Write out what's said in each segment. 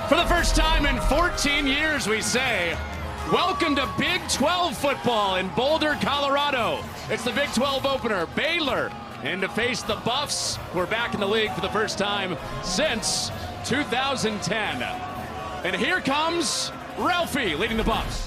For the first time in 14 years, we say, welcome to Big 12 football in Boulder, Colorado. It's the Big 12 opener, Baylor, and to face the Buffs, who are back in the league for the first time since 2010. And here comes Ralphie leading the Buffs.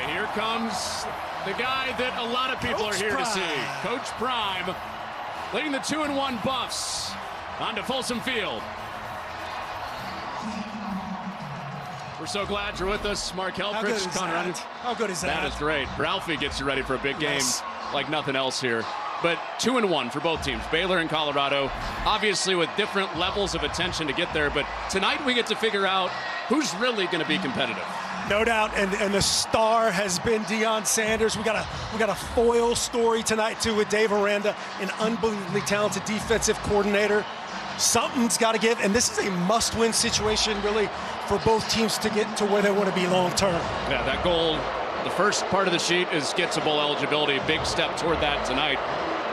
Here comes the guy that a lot of people are here to see. Coach Prime leading the 2-1 Buffs onto Folsom Field. We're so glad you're with us, Mark Helfrich. How good is that? That is great. Ralphie gets you ready for a big game like nothing else here. But 2-1 for both teams, Baylor and Colorado, obviously with different levels of attention to get there. But tonight we get to figure out who's really going to be competitive. No doubt, and the star has been Deion Sanders. We got a foil story tonight too with Dave Aranda, an unbelievably talented defensive coordinator. Something's got to give, and this is a must-win situation really for both teams to get to where they want to be long term. Yeah, that goal, the first part of the sheet is get to bowl eligibility. Big step toward that tonight.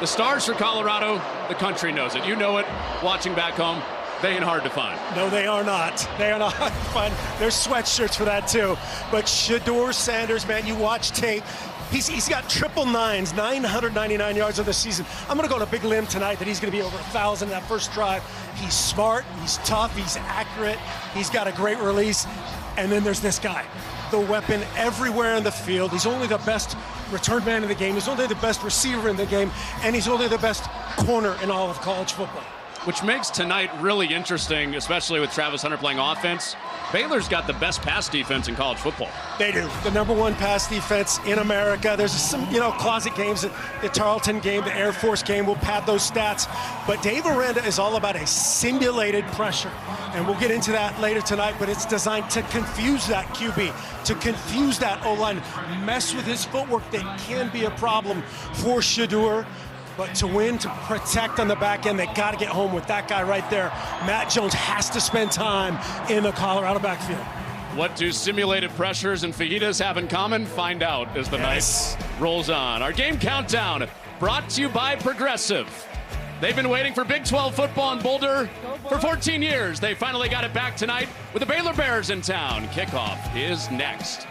The stars for Colorado, the country knows it. You know it, watching back home. They ain't hard to find. No, they are not. They are not hard to find. There's sweatshirts for that too. But Shedeur Sanders, man, you watch tape. He's got triple nines, 999 yards of the season. I'm going to go on a big limb tonight that he's going to be over 1,000 in that first drive. He's smart, he's tough, he's accurate, he's got a great release. And then there's this guy, the weapon everywhere in the field. He's only the best return man in the game. He's only the best receiver in the game. And he's only the best corner in all of college football. Which makes tonight really interesting, especially with Travis Hunter playing offense. Baylor's got the best pass defense in college football. They do. The #1 pass defense in America. There's some, closet games. The Tarleton game, the Air Force game will pad those stats. But Dave Aranda is all about a simulated pressure. And we'll get into that later tonight, but it's designed to confuse that QB, to confuse that O-line, mess with his footwork that can be a problem for Shedeur. But to win, to protect on the back end, they got to get home with that guy right there. Matt Jones has to spend time in the Colorado backfield. What do simulated pressures and fajitas have in common? Find out as the night rolls on. Our game countdown brought to you by Progressive. They've been waiting for Big 12 football in Boulder for 14 years. They finally got it back tonight with the Baylor Bears in town. Kickoff is next.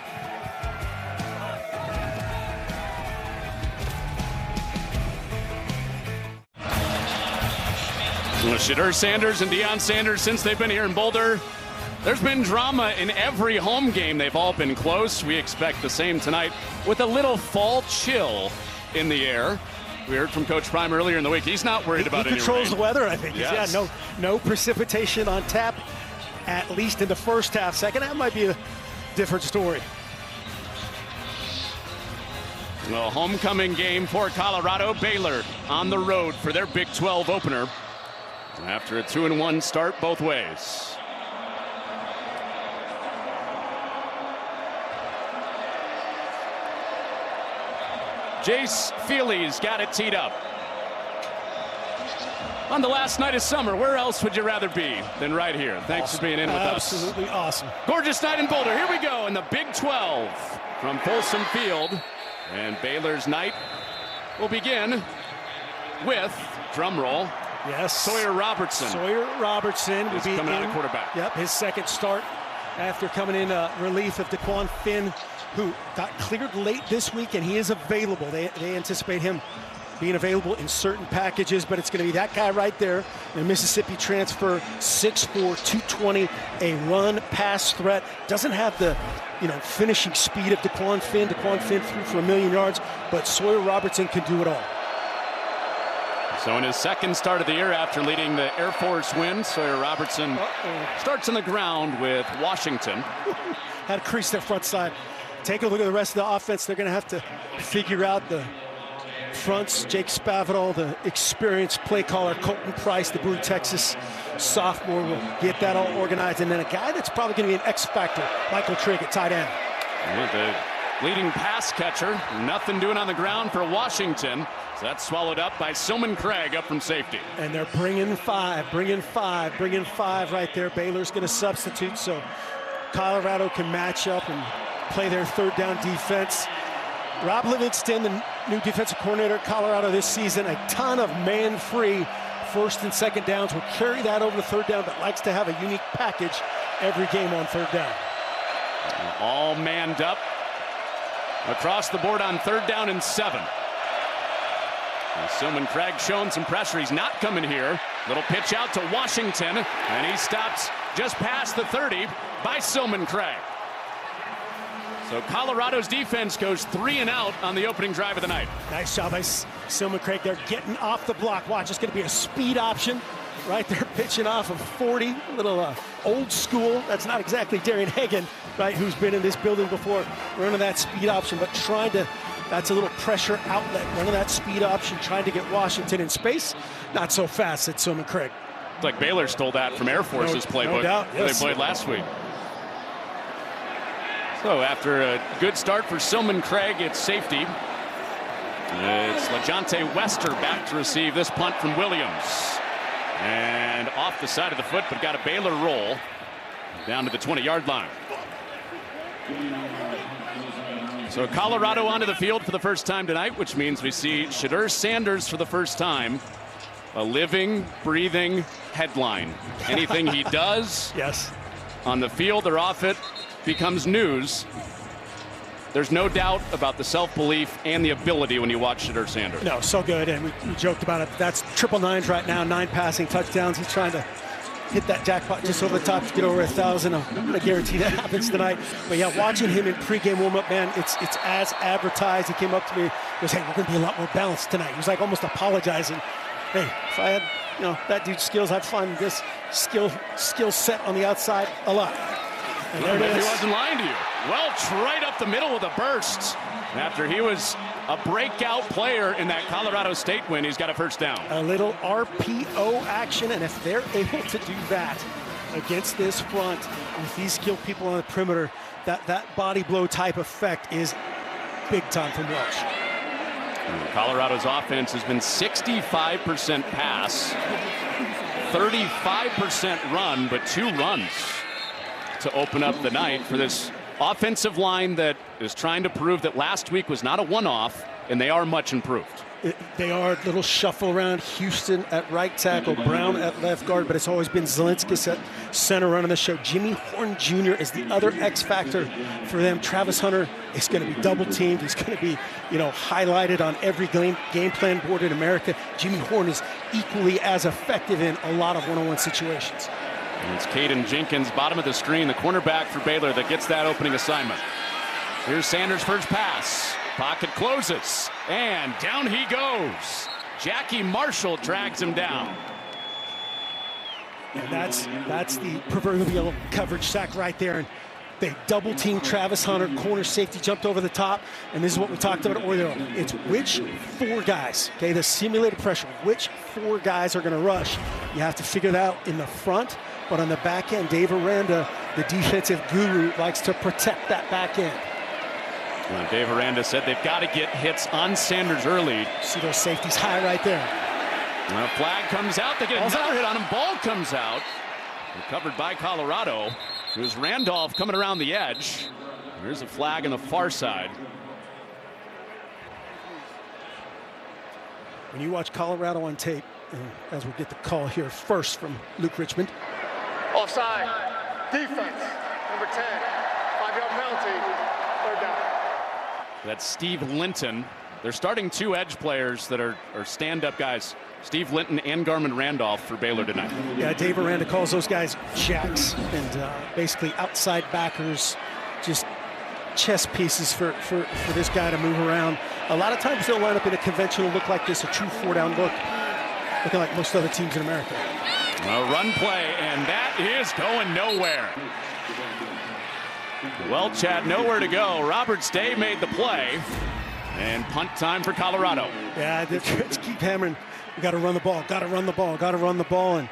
Shedeur Sanders and Deion Sanders, since they've been here in Boulder, there's been drama in every home game. They've all been close. We expect the same tonight with a little fall chill in the air. We heard from Coach Prime earlier in the week. He's not worried about any rain. He controls the weather, I think. Yes. Yeah, no precipitation on tap, at least in the first half. Second half might be a different story. Well, homecoming game for Colorado. Baylor on the road for their Big 12 opener. After a 2-1 start both ways. Jace Feely's got it teed up. On the last night of summer, where else would you rather be than right here? Thanks for being in with us. Absolutely awesome. Gorgeous night in Boulder. Here we go in the Big 12 from Folsom Field. And Baylor's night will begin with, drum roll, yes, Sawyer Robertson. Sawyer Robertson will be coming out of quarterback. Yep, his second start after coming in relief of DeQuan Finn, who got cleared late this week, and he is available. They anticipate him being available in certain packages, but it's going to be that guy right there, the Mississippi transfer, 6'4", 220, a run-pass threat. Doesn't have the finishing speed of DeQuan Finn. DeQuan Finn threw for 1,000,000 yards, but Sawyer Robertson can do it all. So in his second start of the year after leading the Air Force win, Sawyer Robertson starts on the ground with Washington. Had to crease their front side. Take a look at the rest of the offense. They're going to have to figure out the fronts. Jake Spavital, the experienced play caller, Colton Price, the Brew, Texas sophomore, will get that all organized. And then a guy that's probably going to be an X factor, Michael Trigg at tight end. The leading pass catcher, nothing doing on the ground for Washington. So that's swallowed up by Silman Craig up from safety. And they're bringing five right there. Baylor's going to substitute, so Colorado can match up and play their third down defense. Rob Livingston, the new defensive coordinator at Colorado this season, a ton of man-free first and second downs. Will carry that over to third down, but likes to have a unique package every game on third down. All manned up across the board on third down and 7. And Silman Craig showing some pressure. He's not coming here. Little pitch out to Washington, and he stops just past the 30 by Silman Craig. So Colorado's defense goes 3 and out on the opening drive of the night. Nice job by Silman Craig. They're getting off the block. Watch, it's going to be a speed option right there, pitching off of 40. A little old school. That's not exactly Darian Hagan, right, who's been in this building before, running that speed option, but trying to, that's a little pressure outlet, running that speed option, trying to get Washington in space. Not so fast at Silman Craig. It's like Baylor stole that from Air Force's playbook. No doubt, yes. They played last week. So after a good start for Silman Craig, it's safety. It's LaJohntay Wester back to receive this punt from Williams. And off the side of the foot, but got a Baylor roll down to the 20-yard line. So Colorado onto the field for the first time tonight, which means we see Shedeur Sanders for the first time. A living, breathing headline. Anything he does yes, on the field or off it becomes news. There's no doubt about the self-belief and the ability when you watch Shedeur Sanders. No, so good, and we joked about it. That's triple nines right now, 9 passing touchdowns. He's trying to hit that jackpot just over the top to get over 1,000. I'm going to guarantee that happens tonight. But yeah, watching him in pregame warm-up, man, it's as advertised. He came up to me, he goes, "Hey, we're going to be a lot more balanced tonight." He was like almost apologizing. Hey, if I had, that dude's skills, I'd find this skill set on the outside a lot. And there it is. He wasn't lying to you. Welch right up the middle with a burst. After he was a breakout player in that Colorado State win, he's got a first down. A little RPO action, and if they're able to do that against this front with these skilled people on the perimeter, that body blow type effect is big time from Welch. Colorado's offense has been 65% pass, 35% run, but 2 runs to open up the night for this offensive line that is trying to prove that last week was not a one-off, and they are much improved. They are a little shuffle around. Houston at right tackle, Brown at left guard, but it's always been Zelinskis at center running the show. Jimmy Horn Jr. is the other X factor for them. Travis Hunter is going to be double teamed. He's going to be, highlighted on every game plan board in America. Jimmy Horn is equally as effective in a lot of one-on-one situations. And it's Caden Jenkins, bottom of the screen, the cornerback for Baylor, that gets that opening assignment. Here's Sanders' first pass. Pocket closes, and down he goes. Jackie Marshall drags him down. And that's the proverbial coverage sack right there. And they double team Travis Hunter, corner safety jumped over the top. And this is what we talked about earlier. It's which 4 guys, okay, the simulated pressure, which 4 guys are going to rush. You have to figure that out in the front, but on the back end, Dave Aranda, the defensive guru, likes to protect that back end. Dave Aranda said they've got to get hits on Sanders early. See those safeties high right there. And a flag comes out. They get another hit on him. Ball comes out. Recovered by Colorado. It was Randolph coming around the edge. There's a flag on the far side. When you watch Colorado on tape, as we get the call here first from Luke Richmond. Offside. Defense. Number 10. 5-yard penalty. Third down. That's Steve Linton. They're starting 2 edge players that are stand-up guys. Steve Linton and Garmin Randolph for Baylor tonight. Yeah, Dave Aranda calls those guys jacks, and basically outside backers, just chess pieces for this guy to move around. A lot of times they'll line up in a conventional look like this, a true 4-down look. looking like most other teams in America. A run play, and that is going nowhere. Well, Chad, nowhere to go. Roberts Day made the play, and punt time for Colorado. Yeah, let's keep hammering. We got to run the ball, got to run the ball, got to run the ball, and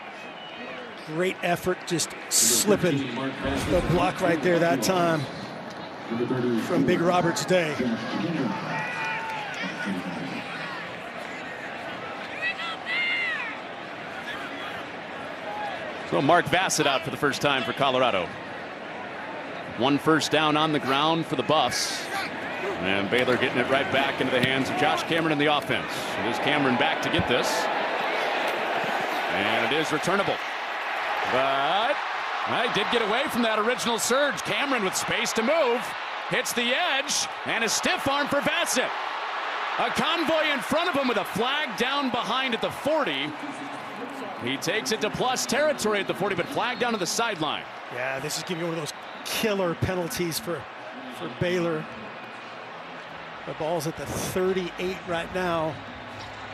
great effort, just slipping the block right there that time from Big Roberts Day. So Mark Bassett out for the first time for Colorado. 1 first down on the ground for the Buffs. And Baylor getting it right back into the hands of Josh Cameron in the offense. It is Cameron back to get this. And it is returnable. But I did get away from that original surge. Cameron with space to move. Hits the edge. And a stiff arm for Bassett. A convoy in front of him with a flag down behind at the 40. He takes it to plus territory at the 40, but flag down to the sideline. Yeah, this is giving you one of those killer penalties for Baylor. The ball's at the 38 right now.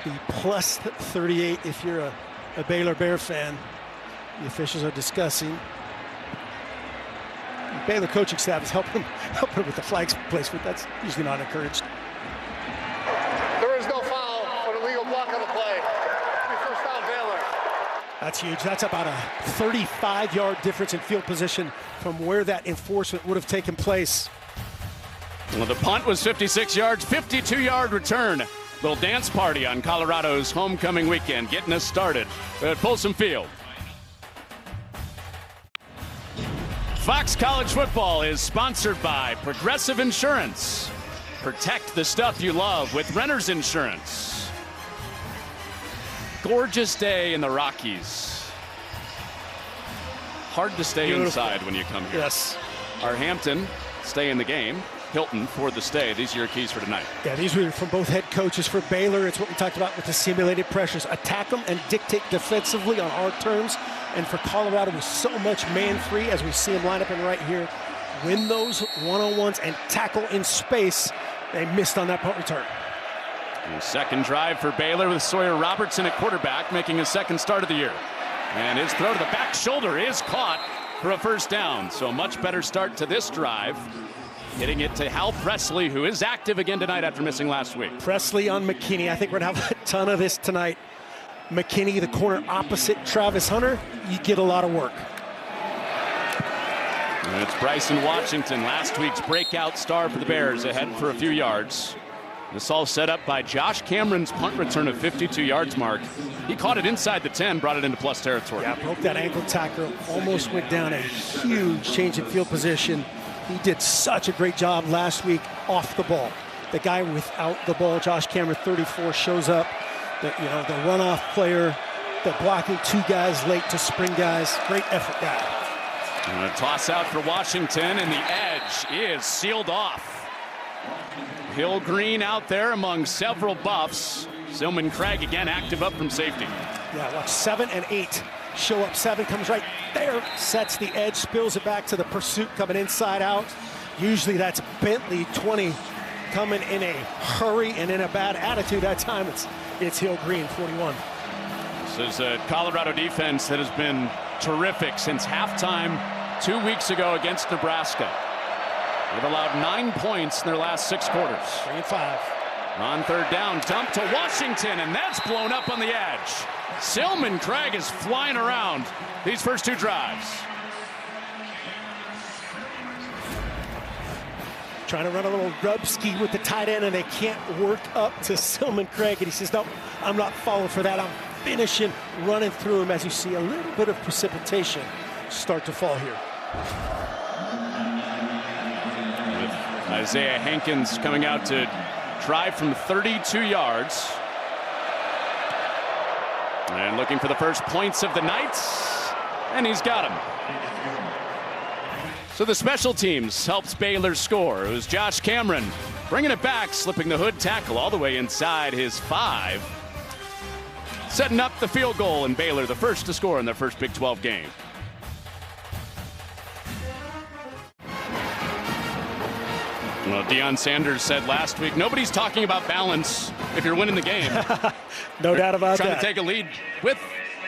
The plus 38 if you're a Baylor Bear fan. The officials are discussing. The Baylor coaching staff is helping with the flags placement. That's usually not encouraged. There is no foul or illegal block on the play. First down, Baylor. That's huge. That's about a 35-yard difference in field position from where that enforcement would have taken place. Well, the punt was 56 yards, 52-yard return. Little dance party on Colorado's homecoming weekend, getting us started at Folsom Field. Fox College Football is sponsored by Progressive Insurance. Protect the stuff you love with Renter's Insurance. Gorgeous day in the Rockies. Hard to stay inside when you come here. Yes. Our Hampton stay in the game. Hilton for the stay. These are your keys for tonight. Yeah, these were from both head coaches for Baylor. It's what we talked about with the simulated pressures. Attack them and dictate defensively on our terms. And for Colorado, with so much man-free, as we see them line up in right here, win those one-on-ones and tackle in space. They missed on that punt return. The second drive for Baylor with Sawyer Robertson at quarterback, making his second start of the year. And his throw to the back shoulder is caught for a first down. So a much better start to this drive. Hitting it to Hal Presley, who is active again tonight after missing last week. Presley on McKinney. I think we're going to have a ton of this tonight. McKinney, the corner opposite Travis Hunter, you get a lot of work. And it's Bryson Washington, last week's breakout star for the Bears, ahead for a few yards. This all set up by Josh Cameron's punt return of 52 yards mark. He caught it inside the 10, brought it into plus territory. Yeah, broke that ankle tackle, almost went down. A huge change in field position. He did such a great job last week off the ball. The guy without the ball, Josh Cameron, 34, shows up. The runoff player, the blocking two guys late to spring guys. Great effort, guy. And a toss out for Washington, and the edge is sealed off. Hill Green out there among several Buffs. Silman Craig again active up from safety. Yeah, watch 7 and 8. Show up 7, comes right there, sets the edge, spills it back to the pursuit coming inside out. Usually that's Bentley 20 coming in a hurry and in a bad attitude. That time it's Hill Green 41. This is a Colorado defense that has been terrific since halftime 2 weeks ago against Nebraska. They've allowed 9 points in their last 6 quarters. 3 and 5. On third down, dump to Washington, and that's blown up on the edge. Silman Craig is flying around these first 2 drives. Trying to run a little rub ski with the tight end, and they can't work up to Silman Craig. And he says, no, I'm not falling for that. I'm finishing, running through him, as you see a little bit of precipitation start to fall here. With Isaiah Hankins coming out to drive from 32 yards. And looking for the first points of the night. And he's got them. So the special teams helps Baylor score. It was Josh Cameron bringing it back, slipping the hood tackle all the way inside his 5. Setting up the field goal, and Baylor the first to score in their first Big 12 game. Well, Deion Sanders said last week, nobody's talking about balance if you're winning the game. No doubt about that. Trying to take a lead with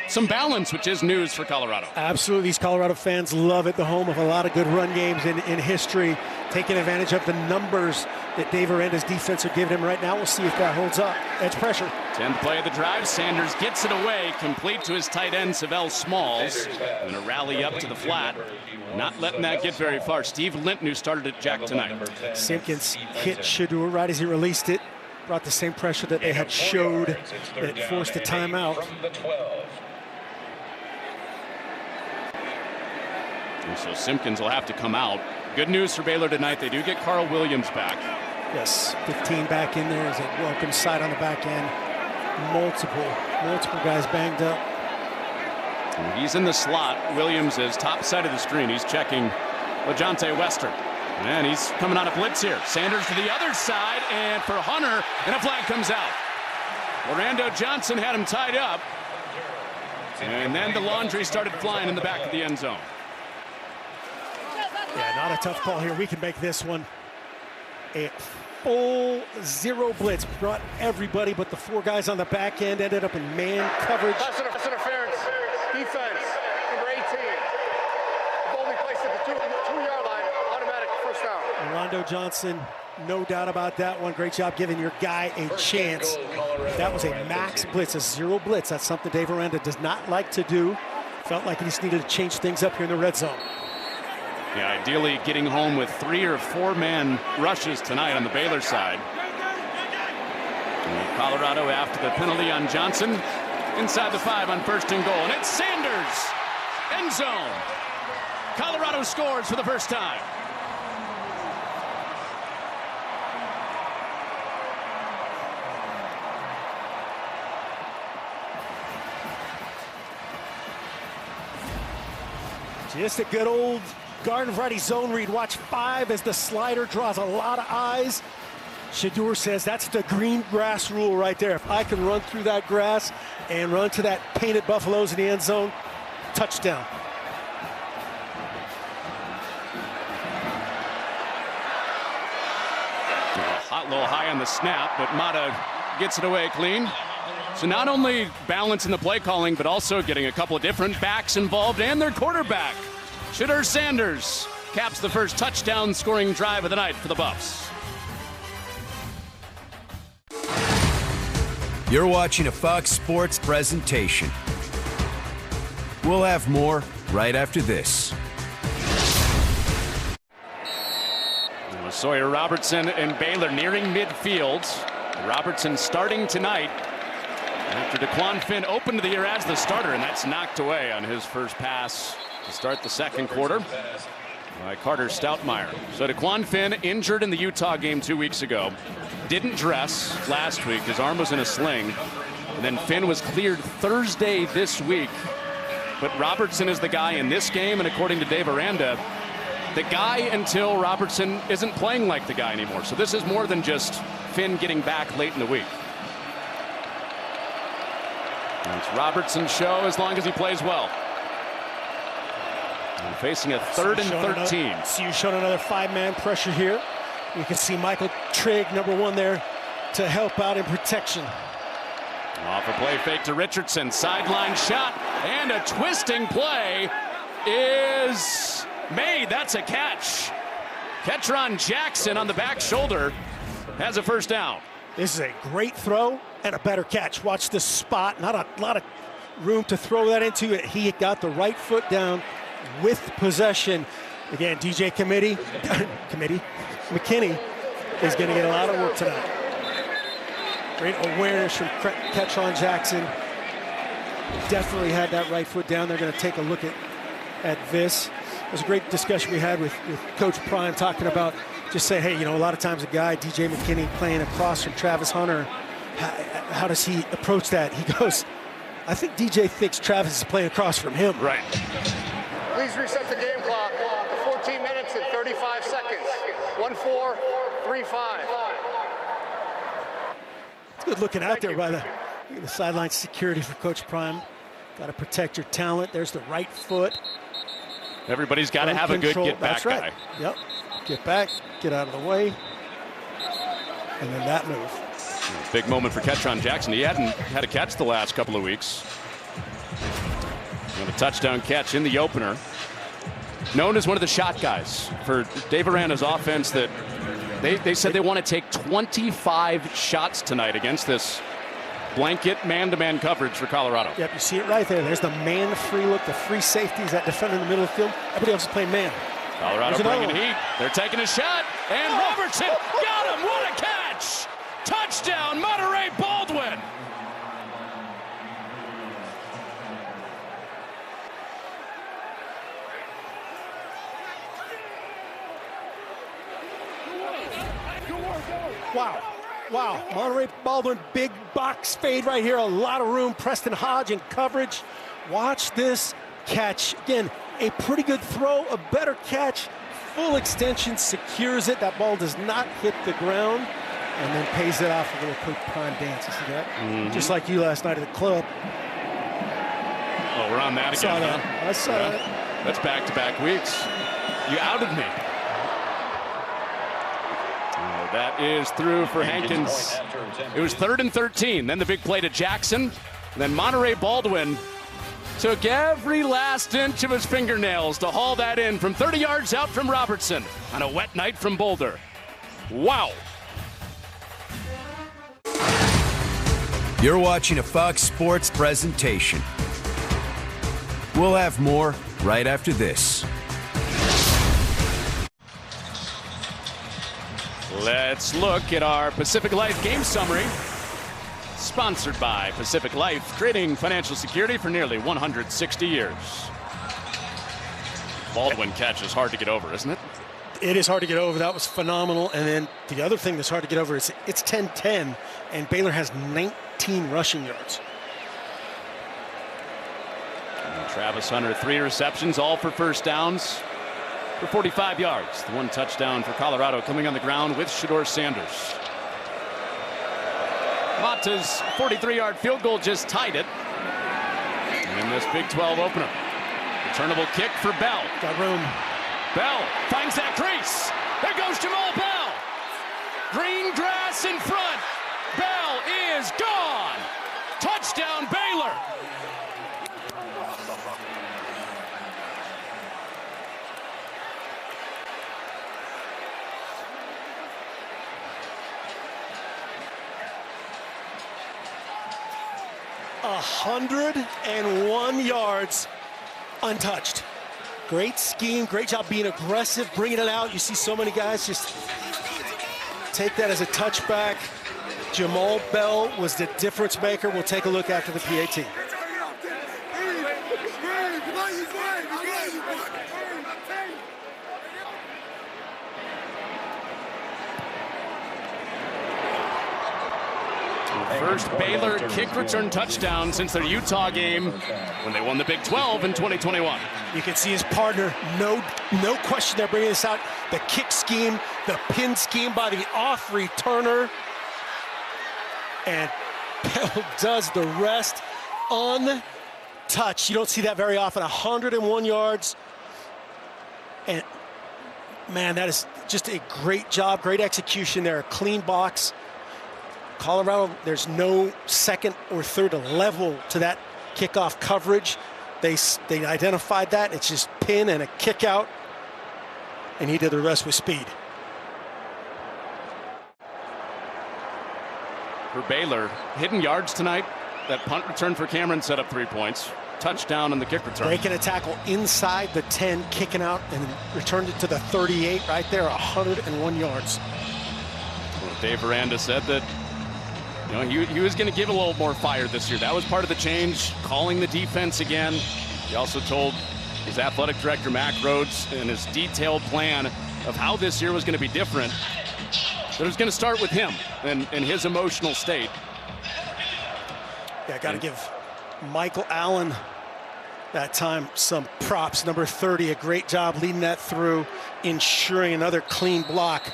some balance, which is news for Colorado. Absolutely. These Colorado fans love it. The home of a lot of good run games in history. Taking advantage of the numbers that Dave Aranda's defense are giving him right now. We'll see if that holds up. Edge pressure. 10th play of the drive. Sanders gets it away, complete to his tight end, Savell Smalls. Going to rally up to the flat. Not letting that get very far. Steve Linton, who started at Jack tonight. Simpkins hit Shedeur right as he released it. Brought the same pressure that they had showed that forced a timeout. And so Simpkins will have to come out. Good news for Baylor tonight. They do get Carl Williams back. Yes, 15 back in there as a welcome sight on the back end. Multiple guys banged up. And he's in the slot. Williams is top side of the screen. He's checking LaJohntay Wester. And he's coming on a blitz here. Sanders to the other side, and for Hunter, and a flag comes out. Orlando Johnson had him tied up. And then the laundry started flying in the back of the end zone. Yeah, not a tough call here. We can make this one a full zero blitz. Brought everybody, but the 4 guys on the back end ended up in man coverage. Pass interference. Defense. Number 18. Boldly placed at the 2-yard line. Automatic first down. Orlando Johnson, no doubt about that one. Great job giving your guy a chance. That was a max blitz, a zero blitz. That's something Dave Aranda does not like to do. Felt like he just needed to change things up here in the red zone. Yeah, ideally getting home with 3 or 4 man rushes tonight on the Baylor side. And Colorado, after the penalty on Johnson, inside the 5 on 1st and goal. And it's Sanders, end zone. Colorado scores for the first time. Just a good old garden variety zone read. Watch 5 as the slider draws a lot of eyes. Shedeur says that's the green grass rule right there. If I can run through that grass and run to that painted buffaloes in the end zone, touchdown. Hot low high on the snap, but Mata gets it away clean. So not only balance in the play calling, but also getting a couple of different backs involved and their quarterback. Shedeur Sanders caps the first touchdown scoring drive of the night for the Buffs. You're watching a Fox Sports presentation. We'll have more right after this. Sawyer Robertson and Baylor nearing midfield. Robertson starting tonight after DeQuan Finn opened the year as the starter, and that's knocked away on his first pass to start the second quarter by Carter Stoutmeyer. So DeQuan Finn injured in the Utah game 2 weeks ago. Didn't dress last week. His arm was in a sling. And then Finn was cleared Thursday this week. But Robertson is the guy in this game, and according to Dave Aranda, the guy until Robertson isn't playing like the guy anymore. So this is more than just Finn getting back late in the week. And it's Robertson's show as long as he plays well. And facing a 3rd and 13. So you showed another 5-man pressure here. You can see Michael Trigg, number 1 there, to help out in protection. Off a play fake to Richardson. Sideline shot and a twisting play is made. That's a catch. Ketron Jackson on the back shoulder has a first down. This is a great throw and a better catch. Watch the spot. Not a lot of room to throw that into it. He got the right foot down with possession. Again, DJ McKinney is going to get a lot of work tonight. Great awareness from Ketron Jackson. Definitely had that right foot down. They're going to take a look at this. It was a great discussion we had with Coach Prime, talking about just say, hey, you know, a lot of times a guy, DJ McKinney, playing across from Travis Hunter, how does he approach that? He goes, I think DJ thinks Travis is playing across from him. Right. Please reset the game clock to 14 minutes and 35 seconds. 1-4-3-5. It's good looking out there by the sideline security for Coach Prime. Got to protect your talent. There's the right foot. Everybody's got to have a good get back guy. Yep. Get back, get out of the way. And then that move. Big moment for Ketron Jackson. He hadn't had a catch the last couple of weeks. And a touchdown catch in the opener. Known as one of the shot guys for Dave Aranda's offense, that they said they want to take 25 shots tonight against this blanket man-to-man coverage for Colorado. Yep, you see it right there. There's the man-free look, the free safeties, that defender in the middle of the field. Everybody else is playing man. Colorado bringing heat. They're taking a shot, and Robertson got him. What a catch! Touchdown, Monterey Baldwin. Wow. Wow. Monterey Baldwin, big box fade right here. A lot of room. Preston Hodge in coverage. Watch this catch. Again, a pretty good throw, a better catch. Full extension, secures it. That ball does not hit the ground. And then pays it off a little quick prime dance. You see that? Mm-hmm. Just like you last night at the club. Oh, we're on that again. Saw that. Huh? I saw that. That's back-to-back weeks. You outed me. Oh, that is through for Hankins. It was 3rd and 13. Then the big play to Jackson. And then Monterey Baldwin took every last inch of his fingernails to haul that in from 30 yards out from Robertson on a wet night from Boulder. Wow. You're watching a Fox Sports presentation. We'll have more right after this. Let's look at our Pacific Life game summary. Sponsored by Pacific Life, creating financial security for nearly 160 years. Baldwin catch is hard to get over, isn't it? It is hard to get over. That was phenomenal. And then the other thing that's hard to get over is it's 10-10, and Baylor has 19 rushing yards. And Travis Hunter, 3 receptions, all for first downs for 45 yards. The 1 touchdown for Colorado coming on the ground with Shedeur Sanders. Mata's 43-yard field goal just tied it. And in this Big 12 opener, returnable kick for Bell. Got room. Bell finds that crease. There goes Jamal Bell. Green grass in front. Bell is gone. Touchdown, Baylor. 101 yards untouched. Great scheme, great job being aggressive, bringing it out. You see so many guys just take that as a touchback. Jamal Bell was the difference maker. We'll take a look after the PAT. First Baylor kick return touchdown since their Utah game when they won the Big 12 in 2021. You can see his partner, no question they're bringing this out. The kick scheme, the pin scheme by the off returner. And Bell does the rest untouched. You don't see that very often. 101 yards. And man, that is just a great job, great execution there. A clean box. Colorado, there's no second or third level to that kickoff coverage. They identified that. It's just pin and a kick out, and he did the rest with speed. For Baylor, hidden yards tonight. That punt return for Cameron set up 3 points. Touchdown on the kick return. Breaking a tackle inside the 10, kicking out, and returned it to the 38 right there, 101 yards. Well, Dave Aranda said that he was going to give a little more fire this year. That was part of the change, calling the defense again. He also told his athletic director, Mac Rhodes, in his detailed plan of how this year was going to be different, that it was going to start with him and his emotional state. Yeah, got to give Michael Allen that time some props. Number 30, a great job leading that through, ensuring another clean block,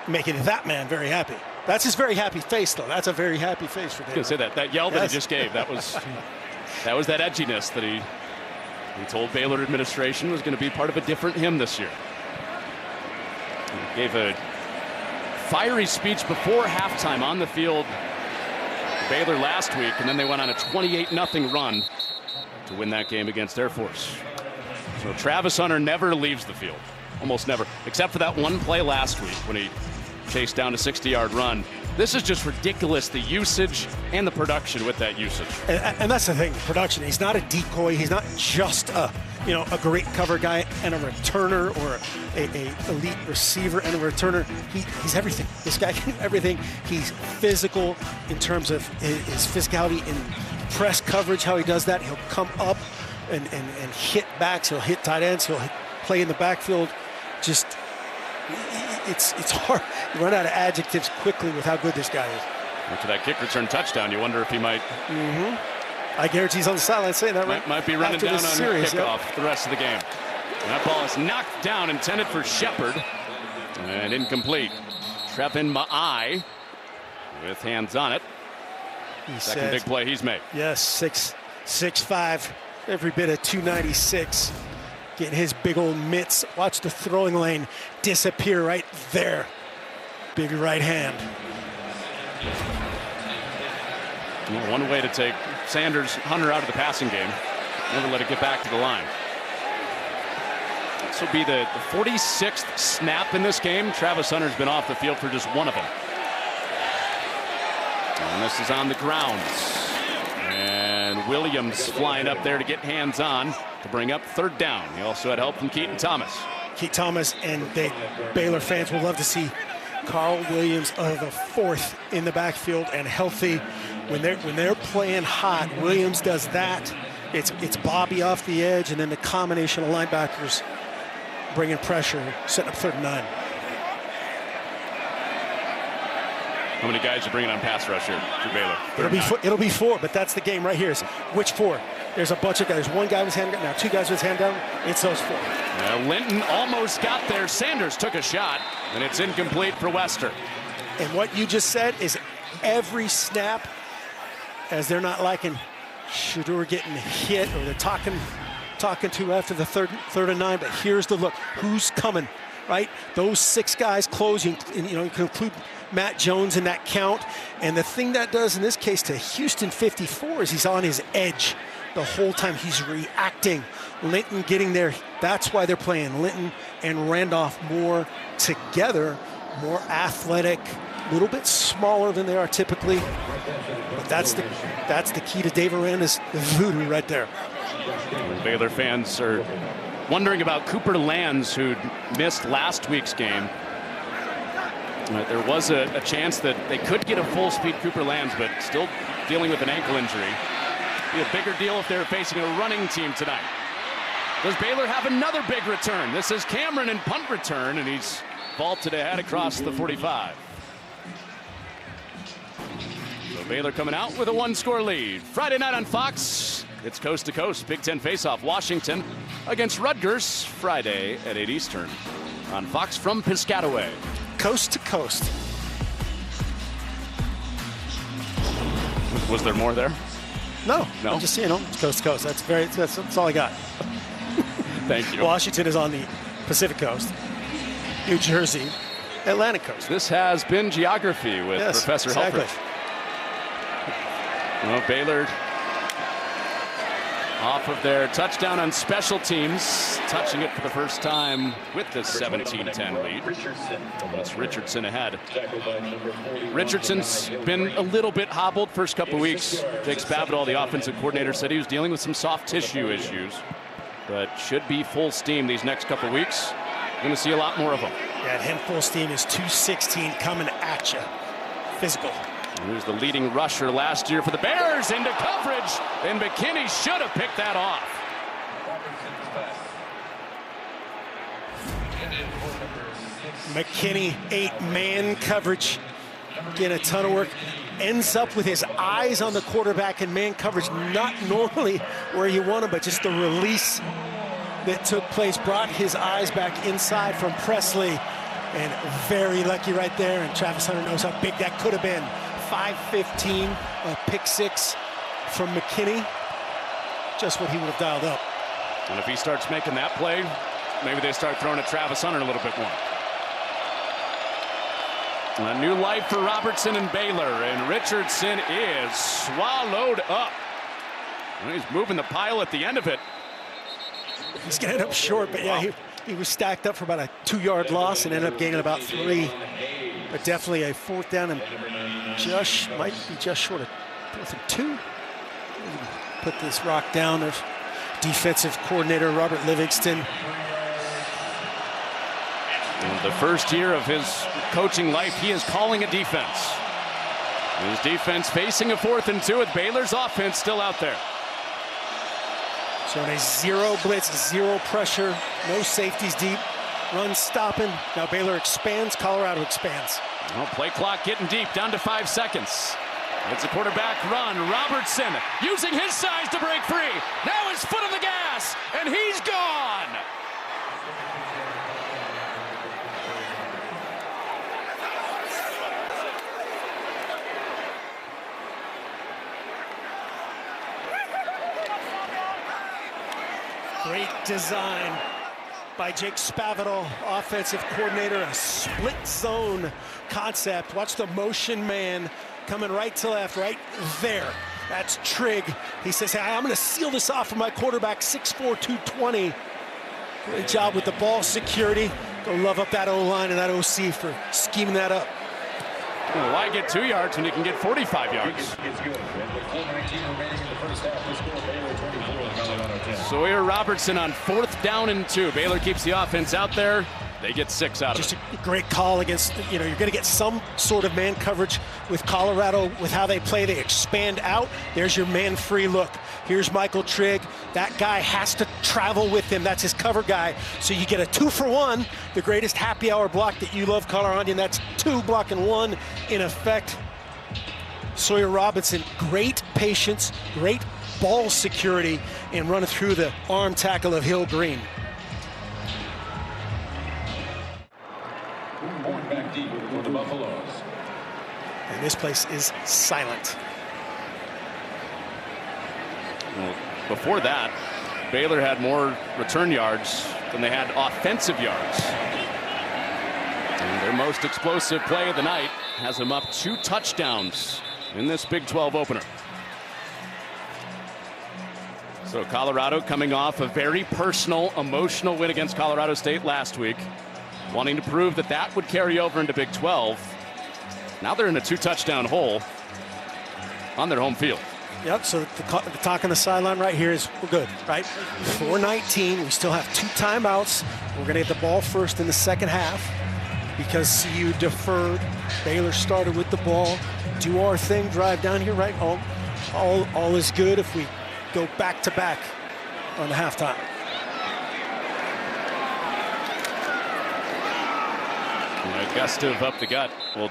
making that man very happy. That's his very happy face, though. That's a very happy face for David. I was going to say that yell that he just gave, that was that edginess that he told Baylor administration was going to be part of a different him this year. He gave a fiery speech before halftime on the field. Baylor last week, and then they went on a 28-0 run to win that game against Air Force. So Travis Hunter never leaves the field, almost never, except for that one play last week when he chased down a 60-yard run. This is just ridiculous, the usage and the production with that usage. And that's the thing, production. He's not a decoy. He's not just a great cover guy and a returner, or a elite receiver and a returner. He's everything. This guy can do everything. He's physical in terms of his physicality in press coverage, how he does that. He'll come up and hit backs. He'll hit tight ends. He'll play in the backfield. Just, it's hard. You run out of adjectives quickly with how good this guy is. After that kick return touchdown, you wonder if he might. I guarantee he's on the sideline saying that might be running down on kickoff the rest of the game. And that ball is knocked down, intended for Shepard, and incomplete. Trevin Ma'ai with hands on it. Second big play he's made. Yes, 6'5", every bit of 296. Getting his big old mitts. Watch the throwing lane disappear right there. Big right hand. Well, one way to take Hunter out of the passing game. Never let it get back to the line. This will be the 46th snap in this game. Travis Hunter's been off the field for just one of them. And this is on the ground. And Williams flying up there to get hands on to bring up third down. He also had help from Keaton Thomas. Keaton Thomas, and Baylor fans will love to see Carl Williams of the fourth in the backfield and healthy. When they're playing hot, Williams does that. It's Bobby off the edge, and then the combination of linebackers bringing pressure, setting up 3rd and 9. How many guys are bringing on pass rush here for Baylor? It'll be 4, but that's the game right here. Is which 4? There's a bunch of guys. One guy with his hand down, now 2 guys with his hand down. It's those 4. Linton almost got there. Sanders took a shot, and it's incomplete for Wester. And what you just said is every snap, as they're not liking Shedeur getting hit, or they're talking to after the third and 9, but here's the look. Who's coming, right? Those 6 guys closing, and you can include Matt Jones in that count. And the thing that does in this case to Houston 54 is he's on his edge the whole time. He's reacting. Linton getting there. That's why they're playing Linton and Randolph more together, more athletic, a little bit smaller than they are typically. But that's the key to Dave Aranda's voodoo right there. Baylor fans are wondering about Cooper Lands, who missed last week's game. There was a chance that they could get a full-speed Cooper Lands, but still dealing with an ankle injury. Be a bigger deal if they're facing a running team tonight. Does Baylor have another big return? This is Cameron in punt return, and he's vaulted ahead across the 45. So Baylor coming out with a 1-score lead. Friday night on Fox, it's Coast to Coast, Big Ten Face-Off. Washington against Rutgers, Friday at 8 Eastern on Fox from Piscataway. Coast to Coast. Was there more there? No. I'm just it's Coast to Coast. That's all I got. Thank you. Washington is on the Pacific Coast. New Jersey, Atlantic Coast. This has been Geography with Professor exactly. Helfrich. Well, Baylor off of their touchdown on special teams, touching it for the first time with this 17-10 lead. It's Richardson ahead. Richardson's been a little bit hobbled first couple weeks. Jake Spavital, the offensive coordinator, said he was dealing with some soft tissue issues, but should be full steam these next couple weeks. Going to see a lot more of them. Yeah, him full steam is 216 coming at you. Physical. He was the leading rusher last year for the Bears, into coverage, and McKinney should have picked that off. McKinney, 8-man coverage, getting a ton of work. Ends up with his eyes on the quarterback in man coverage, not normally where you want him, but just the release that took place brought his eyes back inside from Presley, and very lucky right there. And Travis Hunter knows how big that could have been. 5-15, a pick 6 from McKinney. Just what he would have dialed up. And if he starts making that play, maybe they start throwing at Travis Hunter a little bit more. A new life for Robertson and Baylor, and Richardson is swallowed up. He's moving the pile at the end of it. He's getting up short, but yeah, he was stacked up for about a 2-yard loss and ended up gaining about 3. But definitely a 4th down and might be just short of 4th and 2. Put this rock down. There's defensive coordinator Robert Livingston. The first year of his coaching life, he is calling a defense. His defense facing a 4th and 2 with Baylor's offense still out there. So in a 0 blitz, 0 pressure, no safeties deep, run stopping. Now Baylor expands, Colorado expands. Well, play clock getting deep, down to 5 seconds. It's a quarterback run. Robertson using his size to break free. Now his foot on the gas, and he's gone. Great design by Jake Spavital, offensive coordinator, a split zone concept. Watch the motion man coming right to left, right there. That's Trigg. He says, hey, I'm going to seal this off for my quarterback, 6'4", 220. Great job with the ball security. Go love up that O-line and that OC for scheming that up. Well, why get 2 yards when you can get 45 yards? Sawyer Robertson on 4th down and 2. Baylor keeps the offense out there. They get 6 out of it. Just a great call against, you're going to get some sort of man coverage with Colorado with how they play. They expand out. There's your man-free look. Here's Michael Trigg. That guy has to travel with him. That's his cover guy. So you get a 2-for-1, the greatest happy hour block that you love, Colorado, and that's 2 blocking 1 in effect. Sawyer Robinson, great patience, great ball security, and running through the arm tackle of Hill Green. Back deep for the Buffaloes. And this place is silent. Well, before that, Baylor had more return yards than they had offensive yards. And their most explosive play of the night has them up 2 touchdowns in this Big 12 opener. So Colorado coming off a very personal, emotional win against Colorado State last week, wanting to prove that that would carry over into Big 12. Now they're in a 2-touchdown hole on their home field. Yep, so the talk on the sideline right here is we're good, right? 4:19, we still have 2 timeouts. We're going to get the ball first in the second half because CU deferred. Baylor started with the ball. Do our thing, drive down here, right? All is good if we go back-to-back on the halftime. Gustive up the gut. Well,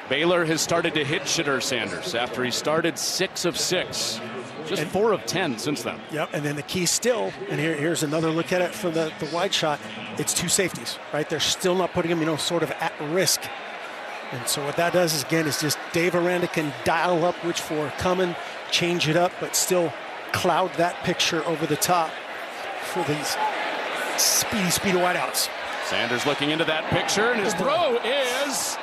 Baylor has started to hit Shedeur Sanders after he started 6 of 6. Just 4 of 10 since then. Yep, and then the key still, and here's another look at it from the wide shot, it's 2 safeties, right? They're still not putting him, sort of at risk. And so what that does is, again, is just Dave Aranda can dial up which 4 are coming, change it up, but still cloud that picture over the top for these speedy wideouts. Sanders looking into that picture, and his throw is...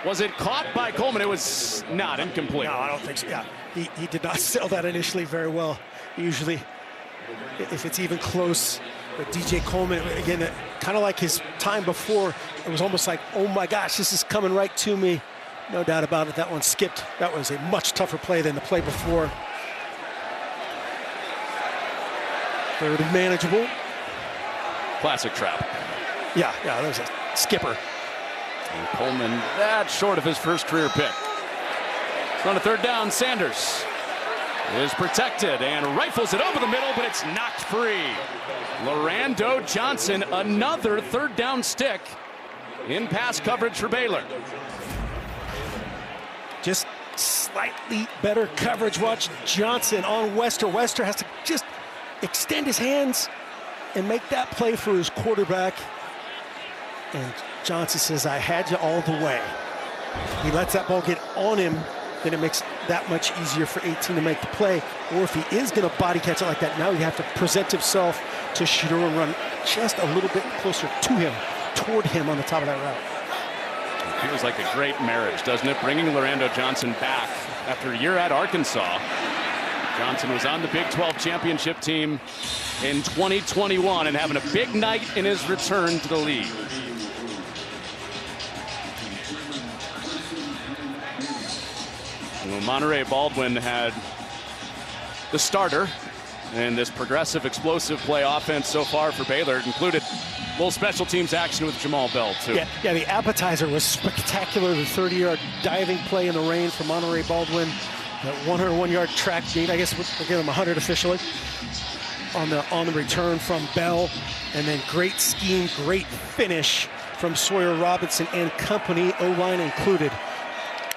Was it caught by Coleman? It was not, incomplete. No, I don't think so. Yeah, he did not sell that initially very well. Usually, if it's even close, but DJ Coleman, again, kind of like his time before, it was almost like, oh my gosh, this is coming right to me. No doubt about it, that one skipped. That was a much tougher play than the play before. Third and manageable. Classic trap. Yeah, that was a skipper. And Coleman that short of his first career pick. So on a 3rd down, Sanders is protected and rifles it over the middle, but it's knocked free. Lorando Johnson, another 3rd down stick in pass coverage for Baylor. Just slightly better coverage. Watch Johnson on Wester. Wester has to just extend his hands and make that play for his quarterback. And Johnson says, I had you all the way. He lets that ball get on him, then it makes that much easier for 18 to make the play. Or if he is going to body catch it like that, now you have to present himself to Shedeur and run just a little bit closer to him. toward him on the top of that route. It feels like a great marriage, doesn't it? Bringing Lorando Johnson back after a year at Arkansas. Johnson was on the Big 12 championship team in 2021 and having a big night in his return to the league. Well, Monterey Baldwin had the starter in this progressive, explosive play offense so far for Baylor. It included a little special teams action with Jamal Bell, too. Yeah, the appetizer was spectacular. The 30-yard diving play in the rain for Monterey Baldwin. That 101-yard track meet, I guess we'll give him 100 officially, on the return from Bell. And then great scheme, great finish from Sawyer Robinson and company, O-line included,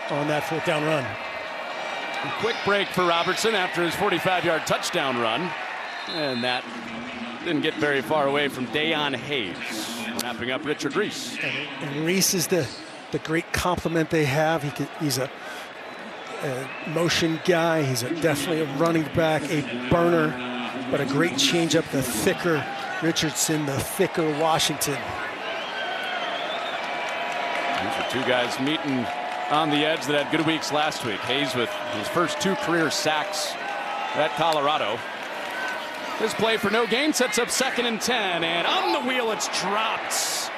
on that 4th down run. A quick break for Robertson after his 45-yard touchdown run. And that didn't get very far away from Dayon Hayes. Wrapping up Richard Reese. And Reese is the great compliment they have. He's a motion guy. He's definitely a running back, a burner, but a great changeup. The thicker Richardson, the thicker Washington. These are two guys meeting on the edge that had good weeks last week. Hayes with his first 2 career sacks at Colorado. This play for no gain sets up 2nd and 10, and on the wheel it's dropped.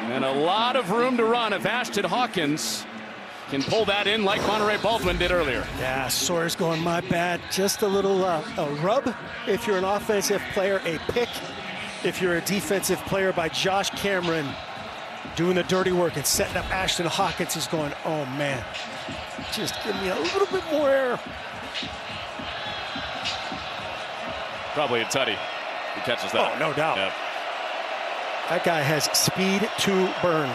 And a lot of room to run if Ashton Hawkins can pull that in like Monterey Baldwin did earlier. Yeah, Sawyer's going, my bad. Just a little a rub if you're an offensive player, a pick if you're a defensive player by Josh Cameron, doing the dirty work and setting up Ashton Hawkins. Is going, oh man, just give me a little bit more air. Probably a tutty. He catches that. Oh, no doubt. Yep. That guy has speed to burn.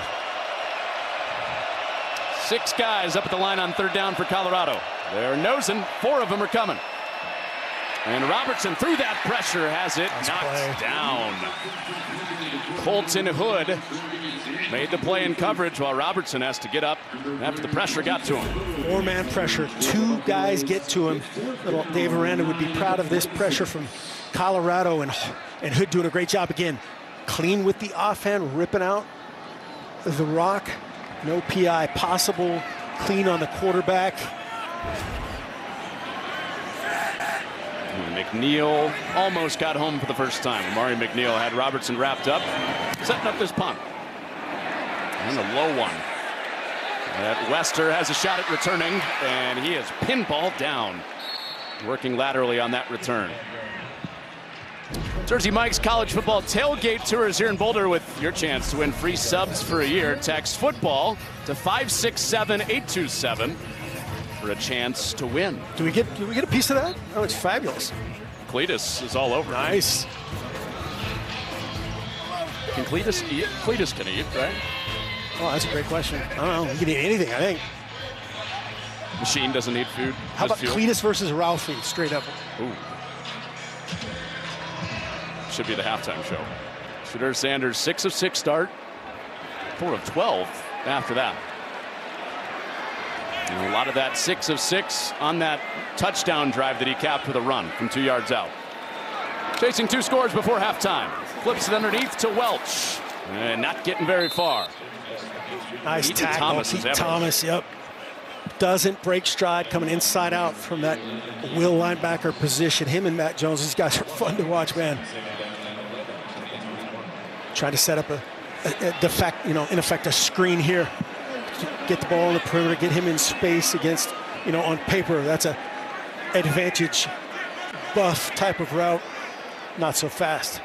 6 guys up at the line on 3rd down for Colorado. They're nosing. 4 of them are coming. And Robertson, through that pressure, has it knocked down. Colton Hood made the play in coverage while Robertson has to get up after the pressure got to him. 4-man pressure. 2 guys get to him. Little Dave Aranda would be proud of this pressure from Colorado, and Hood doing a great job again. Clean with the offhand, ripping out the rock. No PI possible. Clean on the quarterback. McNeil almost got home for the first time. Amari McNeil had Robertson wrapped up, setting up this punt. And a low one. That Wester has a shot at returning, and he is pinballed down. Working laterally on that return. Jersey Mike's College Football Tailgate Tour is here in Boulder with your chance to win free subs for a year. Text football to 567-827 for a chance to win. Do we get a piece of that? Oh, it's fabulous. Cletus is all over. Nice. Can Cletus eat? Cletus can eat, right? Oh, that's a great question. I don't know. He can eat anything, I think. Machine doesn't need food. How about fuel? Cletus versus Ralphie, straight up? Ooh. Should be the halftime show. Shedeur Sanders, 6 of 6 start, 4 of 12 after that. And a lot of that 6 of 6 on that touchdown drive that he capped with a run from 2 yards out. Chasing 2 scores before halftime. Flips it underneath to Welch. And not getting very far. Nice tackle. Pete Thomas, yep. Doesn't break stride, coming inside out from that will linebacker position. Him and Matt Jones, these guys are fun to watch, man. Trying to set up in effect, a screen here. Get the ball on the perimeter, get him in space against, on paper, that's a advantage buff type of route. Not so fast.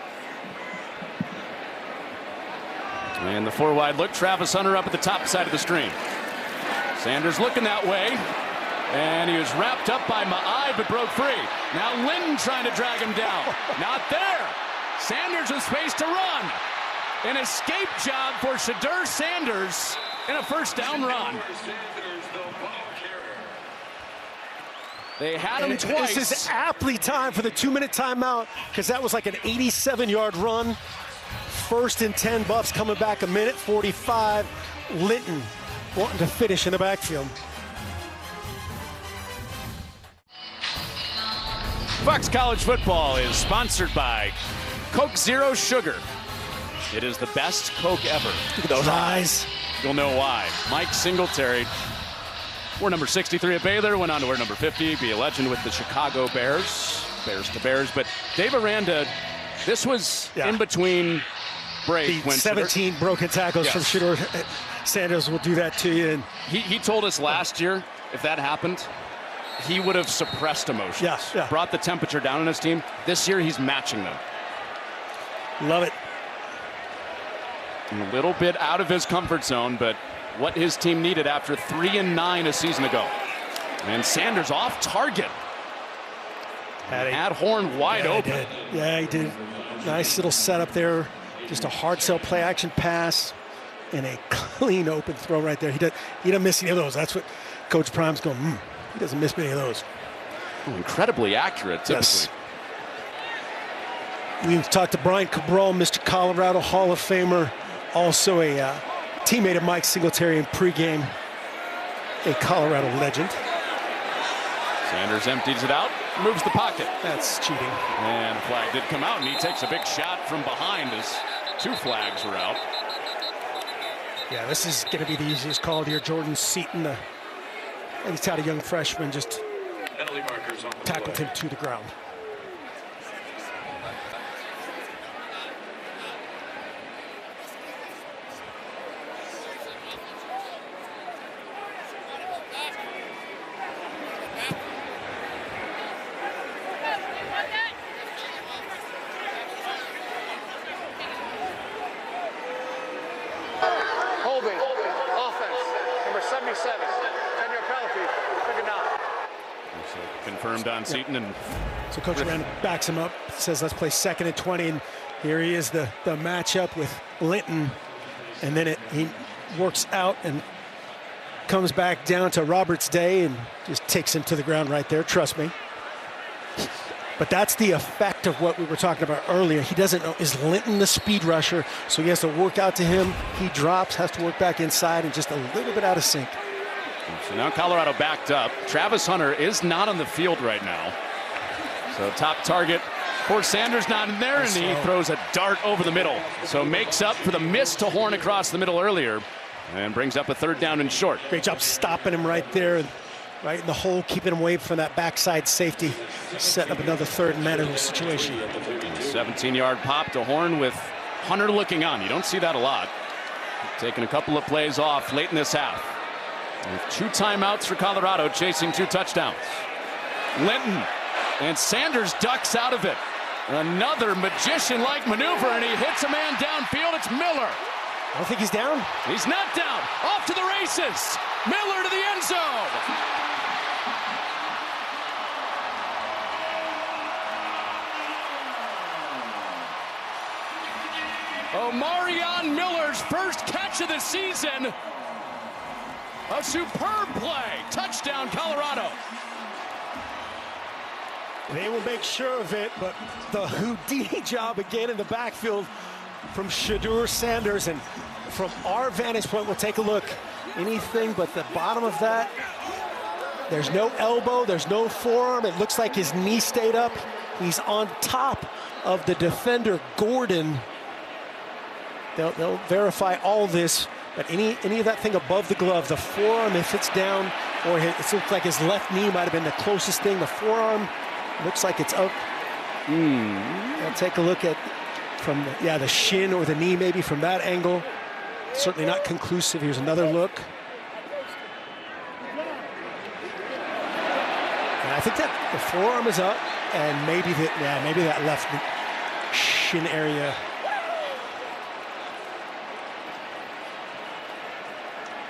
And the 4-wide look, Travis Hunter up at the top side of the screen. Sanders looking that way, and he was wrapped up by Ma'ai, but broke free. Now Linton trying to drag him down. Not there. Sanders with space to run. An escape job for Shedeur Sanders in a 1st down run. They had him twice. This is aptly timed for the 2-minute timeout, because that was like an 87-yard run. 1st and 10, Buffs coming back 1:45. Linton wanting to finish in the backfield. Fox College Football is sponsored by Coke Zero Sugar. It is the best Coke ever. Look at those eyes. You'll know why. Mike Singletary, we're number 63 at Baylor, went on to wear number 50, be a legend with the Chicago Bears. Bears to Bears. But Dave Aranda, this was in between break. The 17 broken tackles from Shedeur Sanders will do that to you. And he told us last year, if that happened, he would have suppressed emotions. Brought the temperature down on his team. This year, he's matching them. Love it. A little bit out of his comfort zone, but what his team needed after 3-9 a season ago. And Sanders off target. Had Horn wide open. He did. Nice little setup there. Just a hard sell play action pass and a clean open throw right there. He doesn't miss any of those. That's what Coach Prime's going, he doesn't miss many of those. Incredibly accurate, typically. Yes. We've talked to Brian Cabral, Mr. Colorado Hall of Famer, also a teammate of Mike Singletary in pregame, a Colorado legend. Sanders empties it out, moves the pocket. That's cheating. And the flag did come out, and he takes a big shot from behind as 2 flags were out. Yeah, this is going to be the easiest call here. Jordan Seaton, he's had a young freshman, just tackled him to the ground. Confirmed on Seaton. And so Coach Aranda backs him up, says let's play 2nd and 20, and here he is, the matchup with Linton, and then he works out and comes back down to Roberts Day and just takes him to the ground right there, trust me. But that's the effect of what we were talking about earlier. He doesn't know, is Linton the speed rusher? So he has to work out to him. He drops, has to work back inside, and just a little bit out of sync. So now Colorado backed up. Travis Hunter is not on the field right now. So top target for Sanders not in there, and he throws a dart over the middle. So makes up for the miss to Horn across the middle earlier and brings up a 3rd down and short. Great job stopping him right there, right in the hole, keeping him away from that backside safety, setting up another 3rd and man situation. 17-yard pop to Horn with Hunter looking on. You don't see that a lot. Taking a couple of plays off late in this half. With 2 timeouts for Colorado, chasing 2 touchdowns. Linton, and Sanders ducks out of it. Another magician-like maneuver, and he hits a man downfield. It's Miller. I don't think he's down. He's not down. Off to the races. Miller to the end zone. Omarion Miller's first catch of the season. A superb play. Touchdown, Colorado. They will make sure of it, but the Houdini job again in the backfield from Shedeur Sanders. And from our vantage point, we'll take a look. Anything but the bottom of that. There's no elbow, there's no forearm. It looks like his knee stayed up. He's on top of the defender, Gordon. They'll verify all this. But any of that thing above the glove, the forearm, if it's down, or it looks like his left knee might have been the closest thing. The forearm looks like it's up. I'll take a look at from the shin or the knee maybe from that angle. Certainly not conclusive. Here's another look. And I think that the forearm is up, and maybe that left shin area.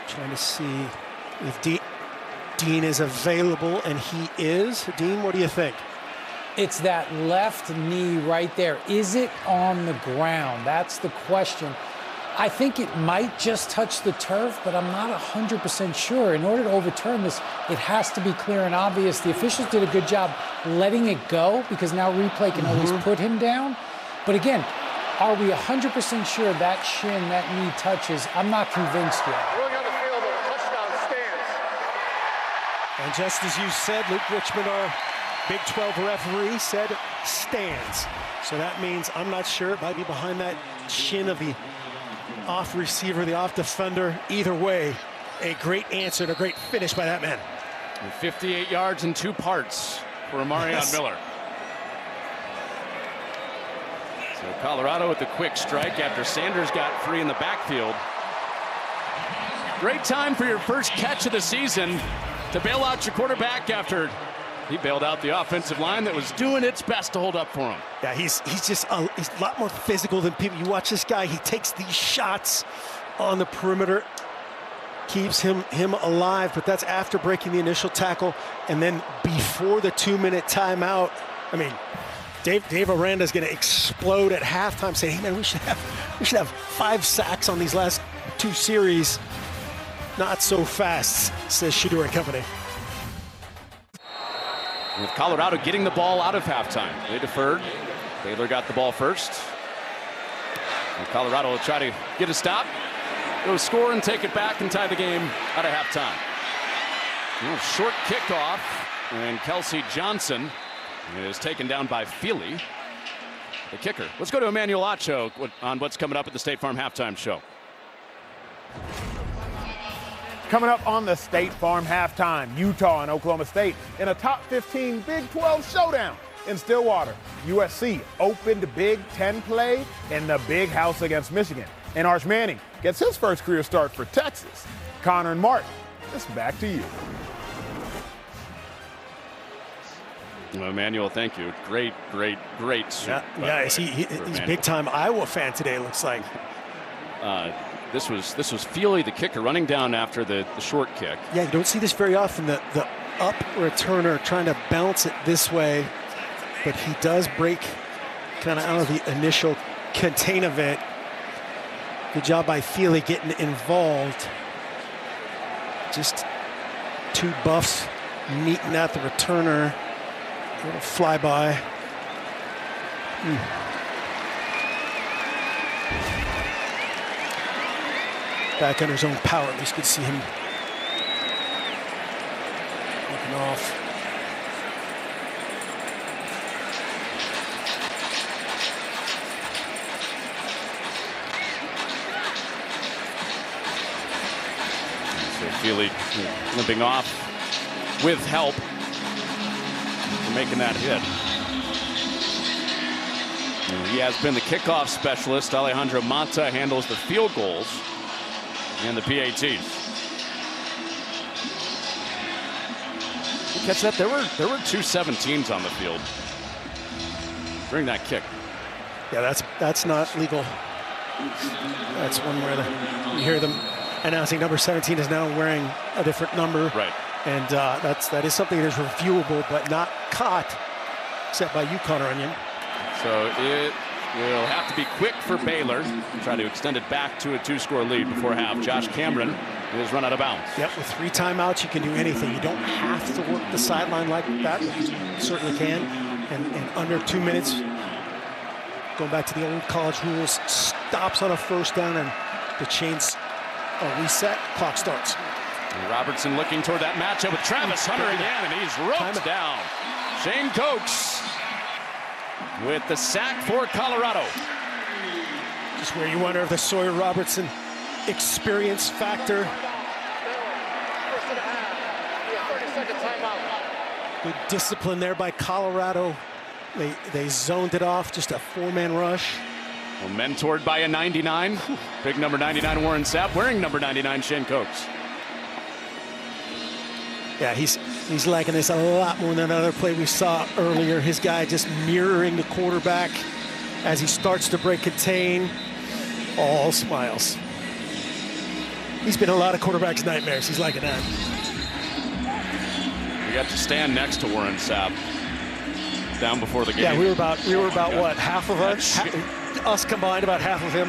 Trying to see if Dean is available, and he is. Dean, what do you think? It's that left knee right there. Is it on the ground? That's the question. I think it might just touch the turf, but I'm not 100% sure. In order to overturn this, it has to be clear and obvious. The officials did a good job letting it go because now replay can always put him down. But again, are we 100% sure that shin, that knee touches? I'm not convinced yet. And just as you said, Luke Richmond, our Big 12 referee said stands. So that means, I'm not sure, it might be behind that shin of the off receiver, the off defender. Either way, a great answer and a great finish by that man. 58 yards in 2 parts for Amarion Miller. So Colorado with the quick strike after Sanders got free in the backfield. Great time for your first catch of the season to bail out your quarterback after he bailed out the offensive line that was doing its best to hold up for him. Yeah, he's a lot more physical than people. You watch this guy, he takes these shots on the perimeter, keeps him alive, but that's after breaking the initial tackle and then before the 2-minute timeout. I mean, Dave Aranda is going to explode at halftime saying, hey man, we should have 5 sacks on these last 2 series. Not so fast, says Shedeur and company. With Colorado getting the ball out of halftime. They deferred. Baylor got the ball first. And Colorado will try to get a stop, go score and take it back and tie the game out of halftime. Short kickoff, and Kelsey Johnson is taken down by Feely, the kicker. Let's go to Emmanuel Acho on what's coming up at the State Farm Halftime Show. Coming up on the State Farm Halftime, Utah and Oklahoma State in a top 15 Big 12 showdown in Stillwater. USC opened Big 10 play in the Big House against Michigan. And Arch Manning gets his first career start for Texas. Connor and Martin, it's back to you. Well, Emmanuel, thank you. Great. Yeah, he's big time Iowa fan today, looks like. This was Feely, the kicker, running down after the short kick. Yeah, you don't see this very often, the up returner trying to bounce it this way, but he does break kind of out of the initial contain of it. Good job by Feely getting involved. Just 2 buffs meeting at the returner. A little flyby. Back under his own power. At least could see him looking off. So Feely limping off with help for making that hit. And he has been the kickoff specialist. Alejandro Mata handles the field goals and the PATs. You catch that? There were 2 17s on the field during that kick. Yeah, that's not legal. That's one where you hear them announcing number 17 is now wearing a different number. Right. And that is something that is reviewable, but not caught, except by you, Connor Onion. So it will have to be quick for Baylor. Try to extend it back to a 2-score lead before half. Josh Cameron is run out of bounds. Yep, with 3 timeouts, you can do anything. You don't have to work the sideline like that, but you certainly can. And under 2 minutes, going back to the old college rules, stops on a first down and the chains are reset, clock starts. And Robertson looking toward that matchup with Travis Hunter again, and he's roped down. Shane Coates with the sack for Colorado. Just where you wonder if the Sawyer Robertson experience factor. First and a half. 30-second timeout. Good discipline there by Colorado. They zoned it off, just a 4-man rush. Well, mentored by a 99. Big number 99 Warren Sapp, wearing number 99 Shane Coates. Yeah, he's liking this a lot more than another play we saw earlier. His guy just mirroring the quarterback as he starts to break contain. All smiles. He's been a lot of quarterbacks' nightmares. He's liking that. We got to stand next to Warren Sapp down before the game. Yeah, we were about what, half of us? Us combined, about half of him.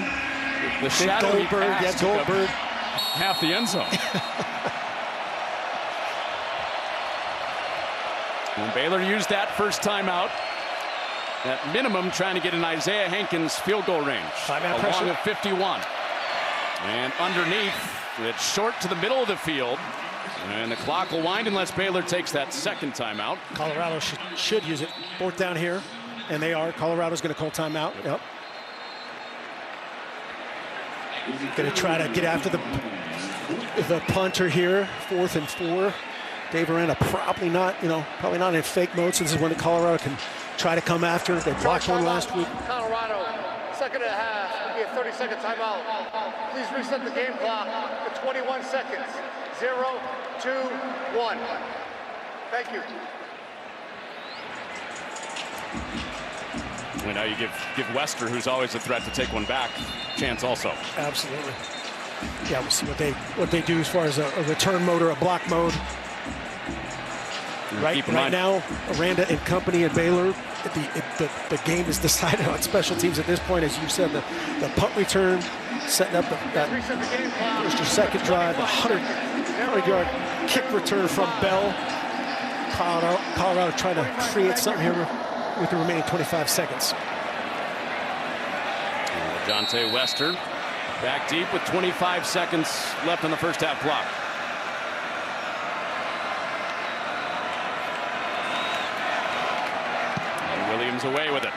The shadow Goldberg, yeah, Goldberg. Half the end zone. And Baylor used that first timeout. At minimum, trying to get an Isaiah Hankins field goal range. 5-man pressure. Along with 51. And underneath, it's short to the middle of the field. And the clock will wind unless Baylor takes that second timeout. Colorado should use it. Fourth down here, and they are. Colorado's going to call timeout. Yep. Going to try to get after the punter here. 4th and 4. Dave Aranda probably not in fake mode. So this is when Colorado can try to come after. They blocked one last week. Colorado, second and a half. It'll be a 30-second timeout. Please reset the game clock to 21 seconds. 0, 2, 1. Thank you. Well, now you give Wester, who's always a threat to take one back, chance also. Absolutely. Yeah, we'll see what they do as far as a return mode or a block mode. Right now, Aranda and company at Baylor, the game is decided on special teams at this point. As you said, the punt return, setting up that first or second drive, the 100-yard kick return from Bell. Colorado trying to create something here with the remaining 25 seconds. Jonte Wester back deep with 25 seconds left on the first half clock. And Williams away with it.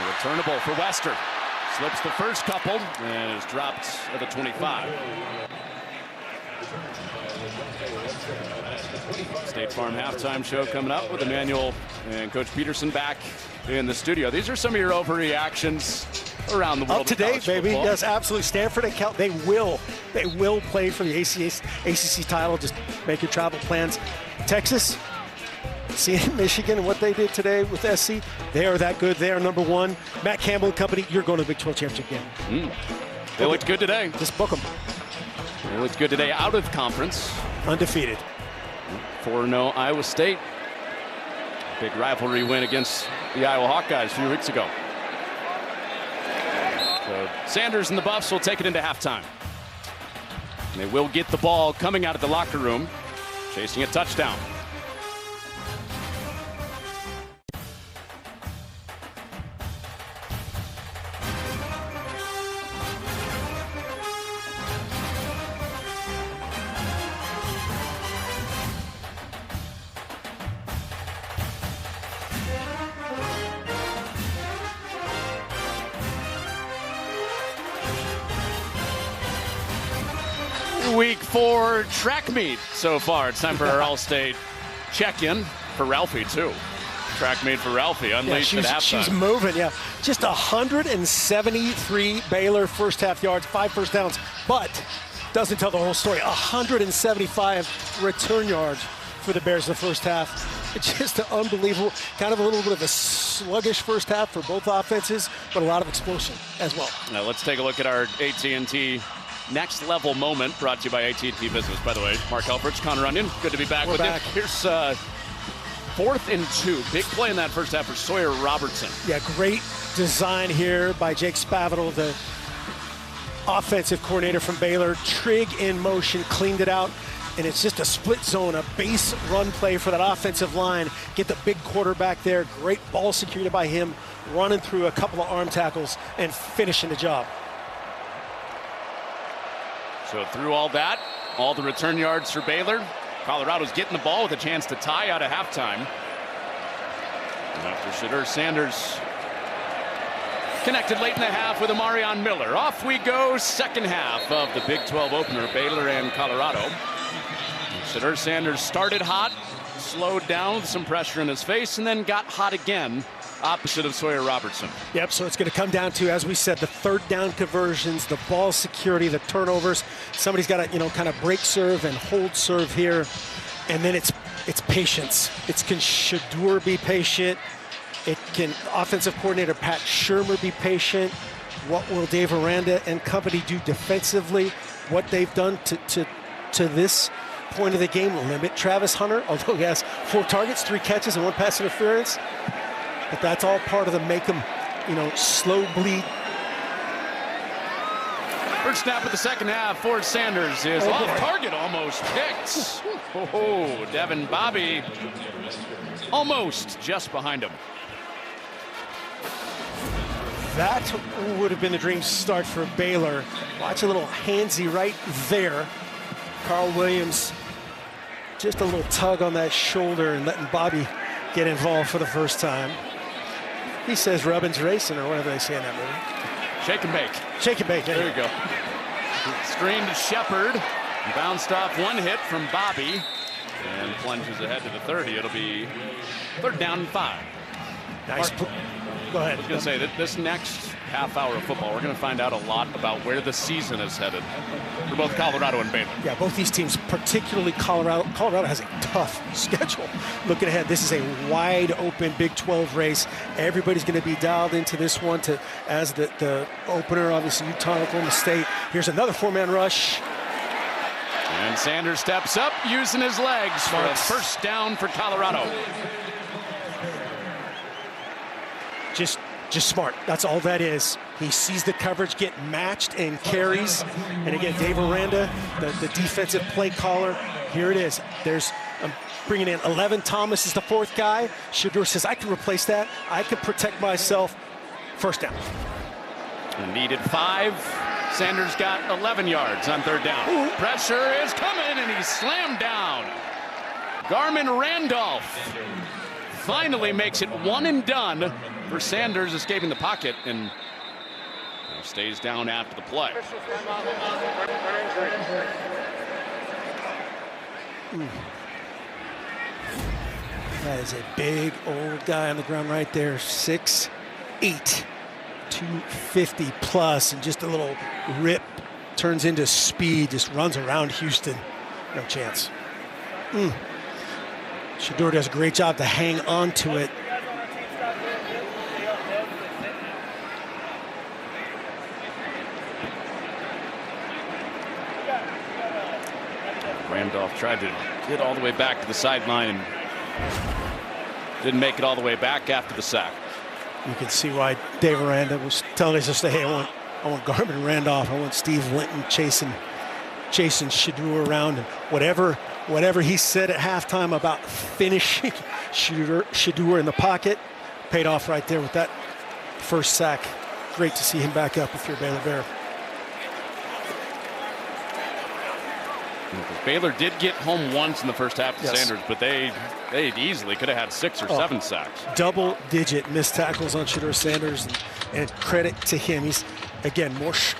Returnable for Wester. Slips the first couple and is dropped at the 25. State Farm halftime show coming up with Emmanuel and Coach Peterson back in the studio. These are some of your overreactions around the world. Up to date, baby. Football. Yes, absolutely. Stanford and Cal, they will play for the ACC title. Just make your travel plans. Texas, seeing Michigan and what they did today with SC, they are that good. They are number one. Matt Campbell and company, you're going to the Big 12 championship game. They looked good today. Just book them. They looked good today out of conference. Undefeated. 4-0 Iowa State. Big rivalry win against the Iowa Hawkeyes a few weeks ago. So Sanders and the Buffs will take it into halftime. And they will get the ball coming out of the locker room, chasing a touchdown. Week 4 track meet so far. It's time for our All-State check-in for Ralphie, too. Track meet for Ralphie, unleashed at halftime. She's moving, yeah. Just 173 Baylor first half yards, 5 first downs, but doesn't tell the whole story. 175 return yards for the Bears in the first half. It's just unbelievable. Kind of a little bit of a sluggish first half for both offenses, but a lot of explosion as well. Now let's take a look at our AT&T Next Level Moment, brought to you by AT&T Business. By the way, Mark Helfrich, Connor Onion, good to be back with you. Here's 4th and 2. Big play in that first half for Sawyer Robertson. Yeah, great design here by Jake Spavital, the offensive coordinator from Baylor. Trigg in motion, cleaned it out, and it's just a split zone, a base run play for that offensive line. Get the big quarterback there. Great ball security by him, running through a couple of arm tackles and finishing the job. So through all that, all the return yards for Baylor. Colorado's getting the ball with a chance to tie out of halftime. And after Shedeur Sanders connected late in the half with Amarion Miller. Off we go, second half of the Big 12 opener, Baylor and Colorado. Shedeur Sanders started hot, slowed down with some pressure in his face, and then got hot again, opposite of Sawyer Robertson. Yep, so it's going to come down to, as we said, the third down conversions, the ball security, the turnovers. Somebody's got to, kind of break serve and hold serve here. And then it's patience. Can Shedeur be patient? It can offensive coordinator Pat Shurmur be patient? What will Dave Aranda and company do defensively? What they've done to this point of the game, limit Travis Hunter, although he has 4 targets, 3 catches, and 1 pass interference. But that's all part of the make them, slow bleed. First snap of the second half for Sanders is off target, almost picked. Oh, Devin Bobby almost just behind him. That would have been the dream start for Baylor. Watch a little handsy right there. Carl Williams, just a little tug on that shoulder and letting Bobby get involved for the first time. He says Rubbin's racing, or whatever they say in that movie. Shake and bake. Shake and bake. There you go. Screen to Shepard. Bounced off one hit from Bobby and plunges ahead to the 30. It'll be 3rd down and 5. Nice. Go ahead. I was going to say that this next half hour of football, we're going to find out a lot about where the season is headed for both Colorado and Baylor. Yeah, both these teams, particularly Colorado. Colorado has a tough schedule. Looking ahead, this is a wide open Big 12 race. Everybody's going to be dialed into this one as the opener, obviously Utah and Oklahoma State. Here's another 4-man rush. And Sanders steps up using his legs for a first down for Colorado. Just smart. That's all that is. He sees the coverage get matched and carries. And again, Dave Aranda, the defensive play caller. Here it is. I'm bringing in 11. Thomas is the 4th guy. Shedeur says, I can replace that. I can protect myself. First down. And needed 5. Sanders got 11 yards on 3rd down. Ooh. Pressure is coming, and he's slammed down. Garmin Randolph finally makes it 1 and done for Sanders, escaping the pocket, and stays down after the play. That is a big old guy on the ground right there, 6'8", 250 plus, and just a little rip turns into speed, just runs around Houston. No chance. Shedeur does a great job to hang on to it. Randolph tried to get all the way back to the sideline and didn't make it all the way back after the sack. You can see why Dave Aranda was telling us just, hey, I want Garmin Randolph, I want Steve Linton chasing Shedeur around, and whatever he said at halftime about finishing Shedeur in the pocket paid off right there with that first sack. Great to see him back up if you're Baylor Bear. Baylor did get home once in the first half to Yes. Sanders, but they easily could have had 6 or 7 sacks. Double-digit missed tackles on Shedeur Sanders, and credit to him. He's, again,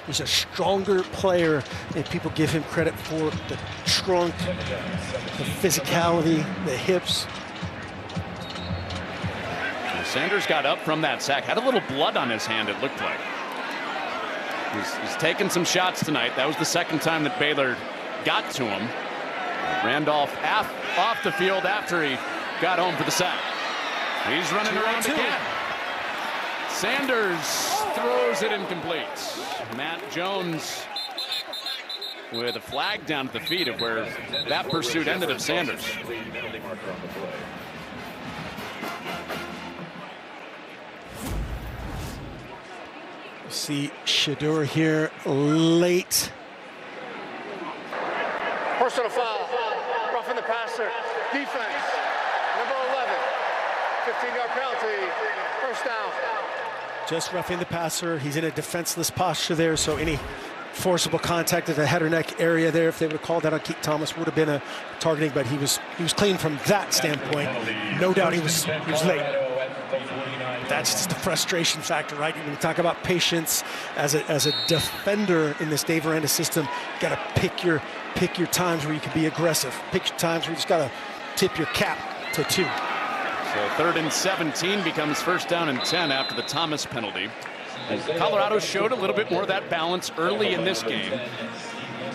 he's a stronger player, and people give him credit for the trunk, the physicality, the hips. Sanders got up from that sack, had a little blood on his hand, it looked like. He's taken some shots tonight. That was the 2nd time that Baylor got to him. Randolph off the field after he got home for the sack. He's running around again. Sanders throws it incomplete. Matt Jones with a flag down at the feet of where that pursuit ended of Sanders. See Shedeur here late. Personal foul, roughing the passer, defense, number 11, 15-yard penalty, first down. Just roughing the passer. He's in a defenseless posture there, so any forcible contact at the head or neck area there, if they would have called that on Keith Thomas, would have been a targeting, but he was clean from that standpoint. No doubt he was late. That's just the frustration factor, right? When you talk about patience as a defender in this Dave Aranda system, you got to pick your times where you can be aggressive. Pick your times where you just got to tip your cap to 2. So 3rd and 17 becomes 1st down and 10 after the Thomas penalty. And Colorado showed a little bit more of that balance early in this game.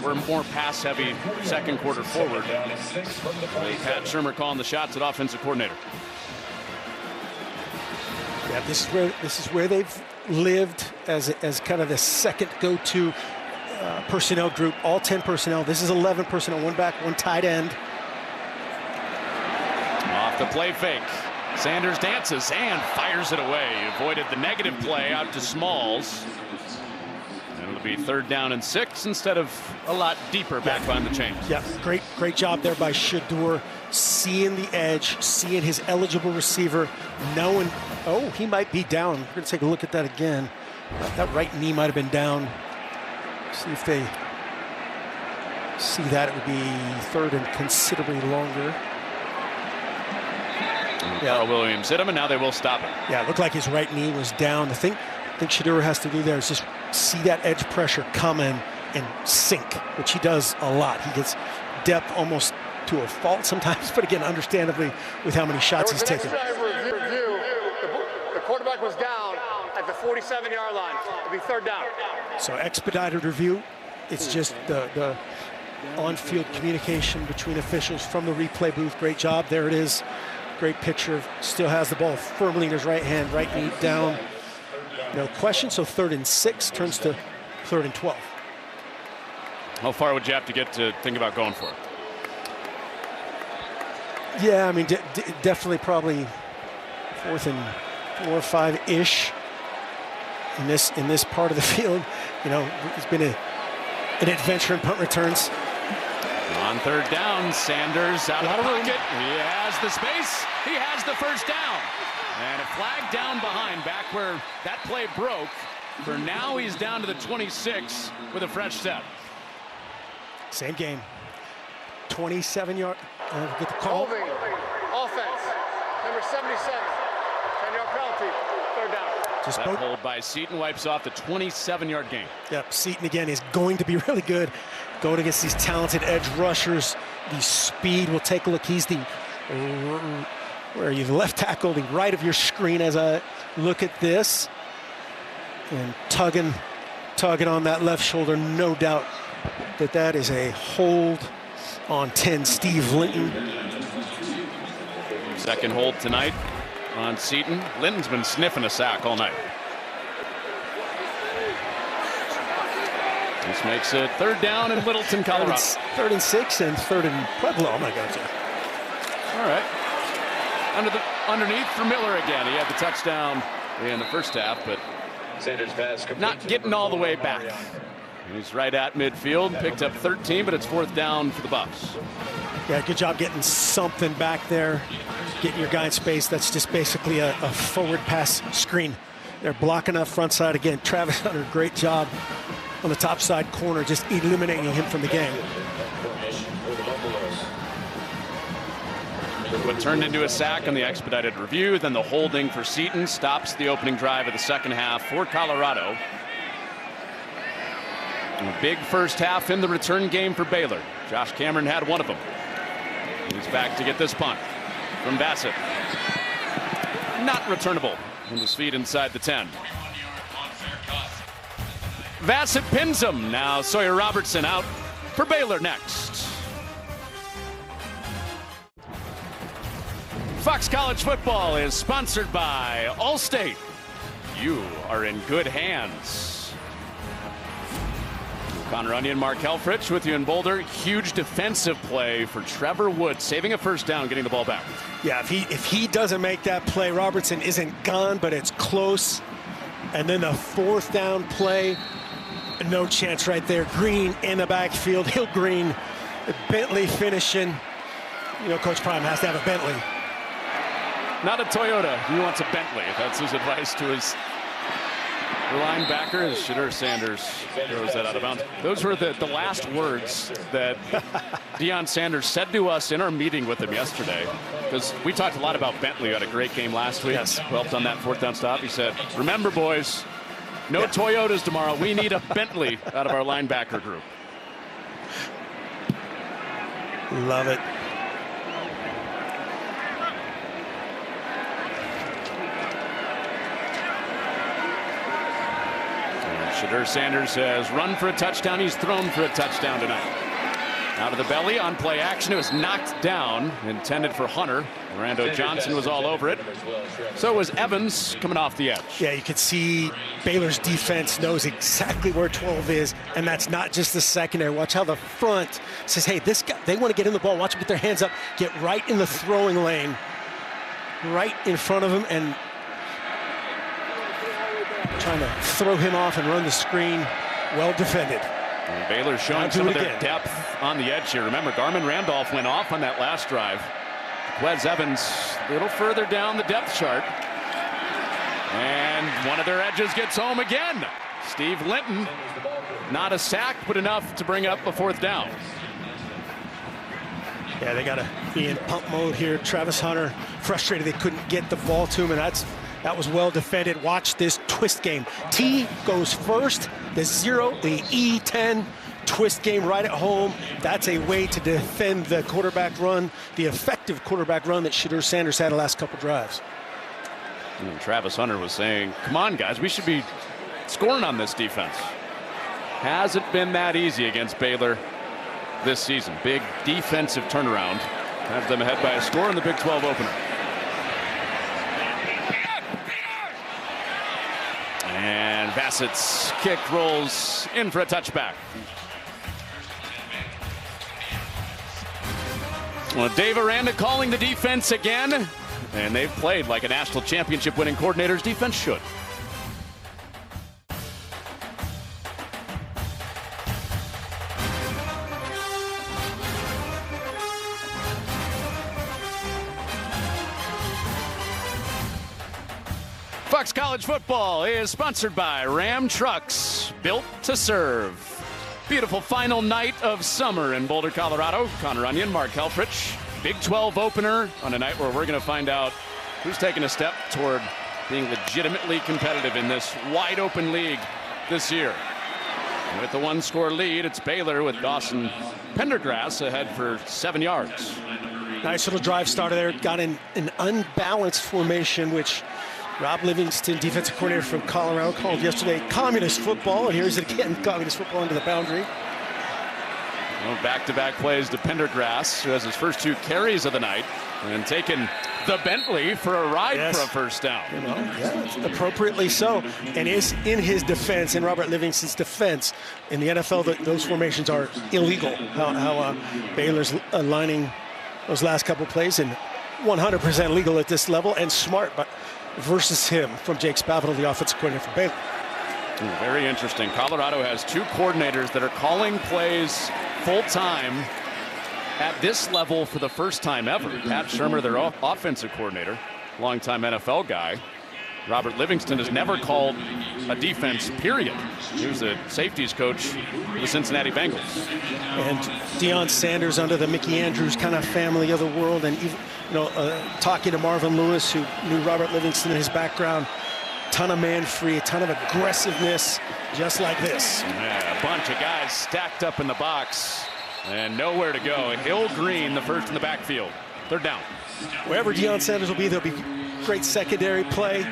We're more pass-heavy 2nd quarter forward. Pat Shurmur calling the shots at offensive coordinator. Yeah, this is where they've lived as kind of the second go-to personnel group. All 10 personnel. This is 11 personnel. 1 back, 1 tight end. Off the play fake. Sanders dances and fires it away. He avoided the negative play out to Smalls. And it'll be 3rd down and 6 instead of a lot deeper back behind the chains. Yeah, great job there by Shedeur, seeing the edge, seeing his eligible receiver, knowing, oh, he might be down. We're going to take a look at that again. That right knee might have been down. See if they see that. It would be third and considerably longer. Carl Williams hit him, and now they will stop it. Yeah, it looked like his right knee was down. The thing I think Shedeur has to do there is just see that edge pressure come in and sink, which he does a lot. He gets depth almost to a fault sometimes, but again, understandably, with how many shots he's taken. Review. The quarterback was down at the 47-yard line. It'll be third down. So expedited review. It's just the on-field communication between officials from the replay booth. Great job. There it is. Great picture. Still has the ball firmly in his right hand, right knee down. No question. So 3rd and 6 turns to 3rd and 12. How far would you have to get to think about going for it? Yeah, I mean, definitely probably 4th and 4 or 5-ish in this part of the field. You know, it's been an adventure in punt returns. On 3rd down, Sanders out of the pocket. He has the space. He has the first down. And a flag down behind, back where that play broke. For now, he's down to the 26 with a fresh set. Same game. 27-yard. Get the call. Holding. Offense. Number 77. 10-yard penalty. 3rd down. Just that hold by Seton wipes off the 27-yard gain. Yep, Seton again is going to be really good going against these talented edge rushers. The speed, we'll take a look. He's the, where are you, the left tackle, the right of your screen as I look at this. And tugging on that left shoulder, no doubt that is a hold on 10, Steve Linton. Second hold tonight on Seton. Linton's been sniffing a sack all night. This makes it 3rd down in Littleton, Colorado. 3rd and 6 and 3rd and Pueblo. Oh my God. All right. Underneath for Miller again. He had the touchdown in the first half, but Sanders pass not getting all the way back. He's right at midfield. Picked up 13, but it's 4th down for the Buffs. Yeah, good job getting something back there. Getting your guy in space. That's just basically a forward pass screen. They're blocking up front side again. Travis Hunter, great job on the top side corner, just eliminating him from the game. What turned into a sack on the expedited review, then the holding for Seton stops the opening drive of the second half for Colorado. And a big first half in the return game for Baylor. Josh Cameron had one of them. He's back to get this punt from Bassett. Not returnable. And his feet inside the 10. Bassett pins him. Now Sawyer Robertson out for Baylor next. Fox College Football is sponsored by Allstate. You are in good hands. Connor Onion, Mark Helfrich with you in Boulder. Huge defensive play for Trevor Wood, saving a first down, getting the ball back. Yeah, if he doesn't make that play, Robertson isn't gone, but it's close. And then the 4th down play, no chance right there. Green in the backfield. Hill Green, Bentley finishing. You know, Coach Prime has to have a Bentley. Not a Toyota. He wants a Bentley. That's his advice to his linebacker. As Shedeur Sanders throws that out of bounds. Those were the last words that Deion Sanders said to us in our meeting with him yesterday. Because we talked a lot about Bentley. Had a great game last week. Yes. Helped on that 4th down stop. He said, remember, boys, no Toyotas tomorrow. We need a Bentley out of our linebacker group. Love it. Shedeur Sanders has run for a touchdown. He's thrown for a touchdown tonight. Out of the belly on play action. It was knocked down, intended for Hunter. Mirando Johnson was all over it. So was Evans coming off the edge. Yeah, you could see Baylor's defense knows exactly where 12 is, and that's not just the secondary. Watch how the front says, hey, this guy, they want to get in the ball. Watch them get their hands up, get right in the throwing lane, right in front of him, and trying to throw him off and run the screen. Well defended. And Baylor showing some of their depth on the edge here. Remember, Garmin Randolph went off on that last drive. Wes Evans a little further down the depth chart. And one of their edges gets home again. Steve Linton, not a sack, but enough to bring up a 4th down. Yeah, they got to be in pump mode here. Travis Hunter frustrated they couldn't get the ball to him, and that was well defended. Watch this twist game. T goes first, the 0, the E10 twist game right at home. That's a way to defend the quarterback run, the effective quarterback run that Shedeur Sanders had the last couple drives. And Travis Hunter was saying, come on, guys, we should be scoring on this defense. Hasn't been that easy against Baylor this season. Big defensive turnaround. Has them ahead by a score in the Big 12 opener. And Bassett's kick rolls in for a touchback. Well, Dave Aranda calling the defense again. And they've played like a national championship winning coordinator's defense should. Fox College Football is sponsored by Ram Trucks, built to serve. Beautiful final night of summer in Boulder, Colorado. Connor Onion, Mark Helfrich. Big 12 opener on a night where we're going to find out who's taking a step toward being legitimately competitive in this wide open league this year. And with the 1-score lead, it's Baylor with Dawson Pendergrass ahead for 7 yards. Nice little drive starter there. Got in an unbalanced formation, which Rob Livingston, defensive coordinator from Colorado, called yesterday communist football. And here's it again, communist football into the boundary. Well, back-to-back plays to Pendergrass, who has his first 2 carries of the night, and taking the Bentley for a ride for a first down. You know, yeah, appropriately so. And is in his defense, in Robert Livingston's defense, in the NFL, those formations are illegal. How Baylor's aligning those last couple plays, and 100% legal at this level, and smart, but versus him from Jake Spavital, the offensive coordinator for Baylor. Very interesting. Colorado has 2 coordinators that are calling plays full-time at this level for the first time ever. Pat Shurmur, their offensive coordinator, longtime NFL guy. Robert Livingston has never called a defense, period. He was a safeties coach for the Cincinnati Bengals. And Deion Sanders under the Mickey Andrews kind of family of the world, and even, talking to Marvin Lewis, who knew Robert Livingston in his background, ton of man-free, a ton of aggressiveness, just like this. Yeah, a bunch of guys stacked up in the box and nowhere to go. Hill Green, the first in the backfield. 3rd down. Wherever Deion Sanders will be, there'll be great secondary play.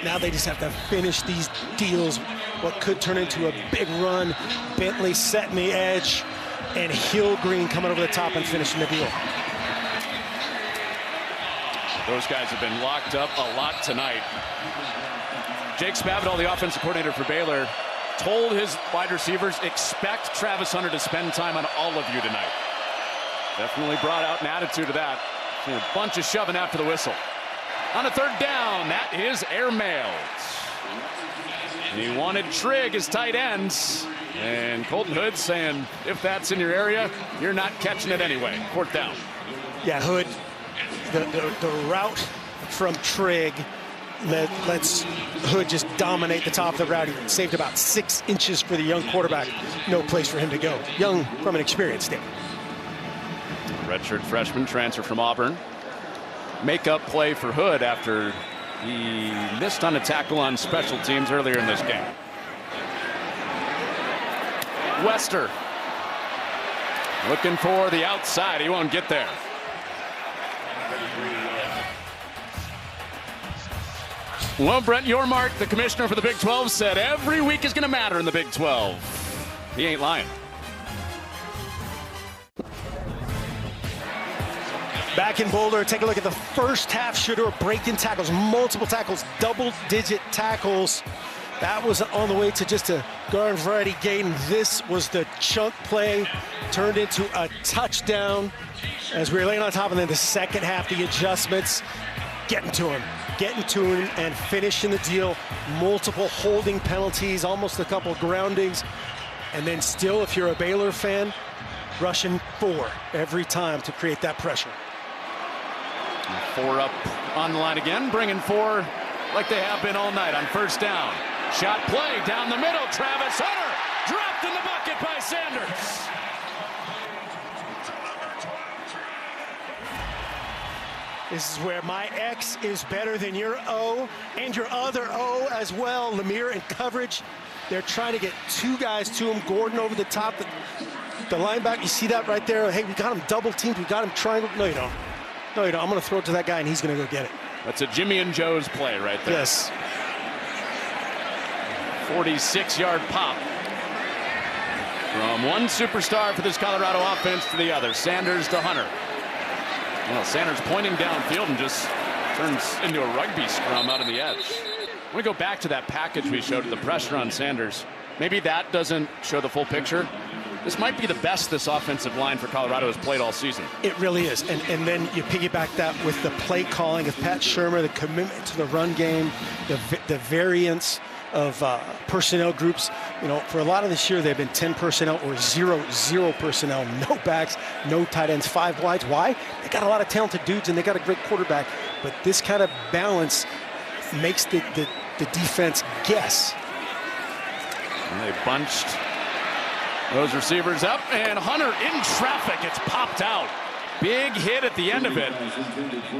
Now they just have to finish these deals. What could turn into a big run. Bentley setting the edge, and Hill Green coming over the top and finishing the deal. Those guys have been locked up a lot tonight. Jake Spavital, the offensive coordinator for Baylor, told his wide receivers, expect Travis Hunter to spend time on all of you tonight. Definitely brought out an attitude of that. A bunch of shoving after the whistle. On a 3rd down, that is airmailed. And he wanted Trigg as tight ends. And Colton Hood saying, if that's in your area, you're not catching it anyway. 4th down. Yeah, Hood, the route from Trigg lets Hood just dominate the top of the route. He saved about 6 inches for the young quarterback. No place for him to go. Young from an experienced standpoint. Redshirt freshman transfer from Auburn. Make-up play for Hood after he missed on a tackle on special teams earlier in this game. Wester looking for the outside. He won't get there. Well, Brent Yormark, the commissioner for the Big 12, said every week is going to matter in the Big 12. He ain't lying. Back in Boulder, take a look at the first half. Shedeur breaking tackles, multiple tackles, double-digit tackles. That was on the way to just a garden variety gain. This was the chunk play, turned into a touchdown as we were laying on top. And then the second half, the adjustments, getting to him and finishing the deal. Multiple holding penalties, almost a couple groundings. And then still, if you're a Baylor fan, rushing 4 every time to create that pressure. 4 up on the line again, bringing 4 like they have been all night on first down. Shot play down the middle. Travis Hunter dropped in the bucket by Sanders. This is where my X is better than your O and your other O as well. Lemire in coverage. They're trying to get two guys to him. Gordon over the top. The linebacker, you see that right there? Hey, we got him double teamed. We got him triangle. No, you don't. No, you don't. I'm going to throw it to that guy, and he's going to go get it. That's a Jimmy and Joe's play right there. Yes. 46-yard pop. From one superstar for this Colorado offense to the other. Sanders to Hunter. Well, Sanders pointing downfield and just turns into a rugby scrum out of the edge. I want to go back to that package we showed, the pressure on Sanders. Maybe that doesn't show the full picture. This might be the best this offensive line for Colorado has played all season. It really is. And then you piggyback that with the play calling of Pat Shurmur, the commitment to the run game, the variance of personnel groups. You know, for a lot of this year, they've been 10 personnel or 0 personnel, no backs, no tight ends, 5 wides. Why? They got a lot of talented dudes and they got a great quarterback. But this kind of balance makes the defense guess. And they bunched those receivers up, and Hunter in traffic. It's popped out. Big hit at the end of it.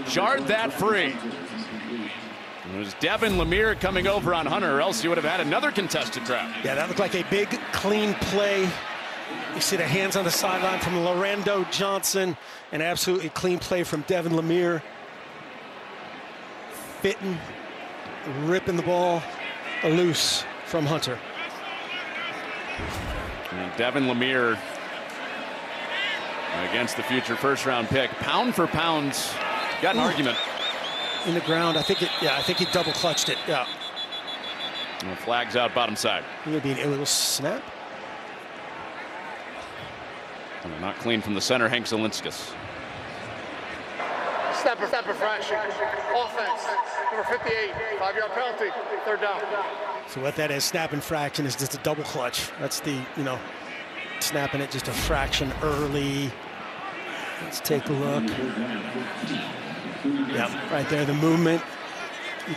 Jarred that free. It was Devin Lemire coming over on Hunter, or else he would have had another contested trap. Yeah, that looked like a big, clean play. You see the hands on the sideline from Lorando Johnson. An absolutely clean play from Devin Lemire. Fitting, ripping the ball loose from Hunter. And Devin Lemire against the future first-round pick. Pound for pound, got an argument. In the ground, I think he double clutched it. Yeah. And the flag's out bottom side. Maybe an illegal snap. And not clean from the center, Hank Zelinskas. Snap infraction. Offense. Number 58. 5-yard penalty. 3rd down. So what that is, snap infraction, is just a double clutch. That's the, snapping it just a fraction early. Let's take a look. Yeah, right there, the movement.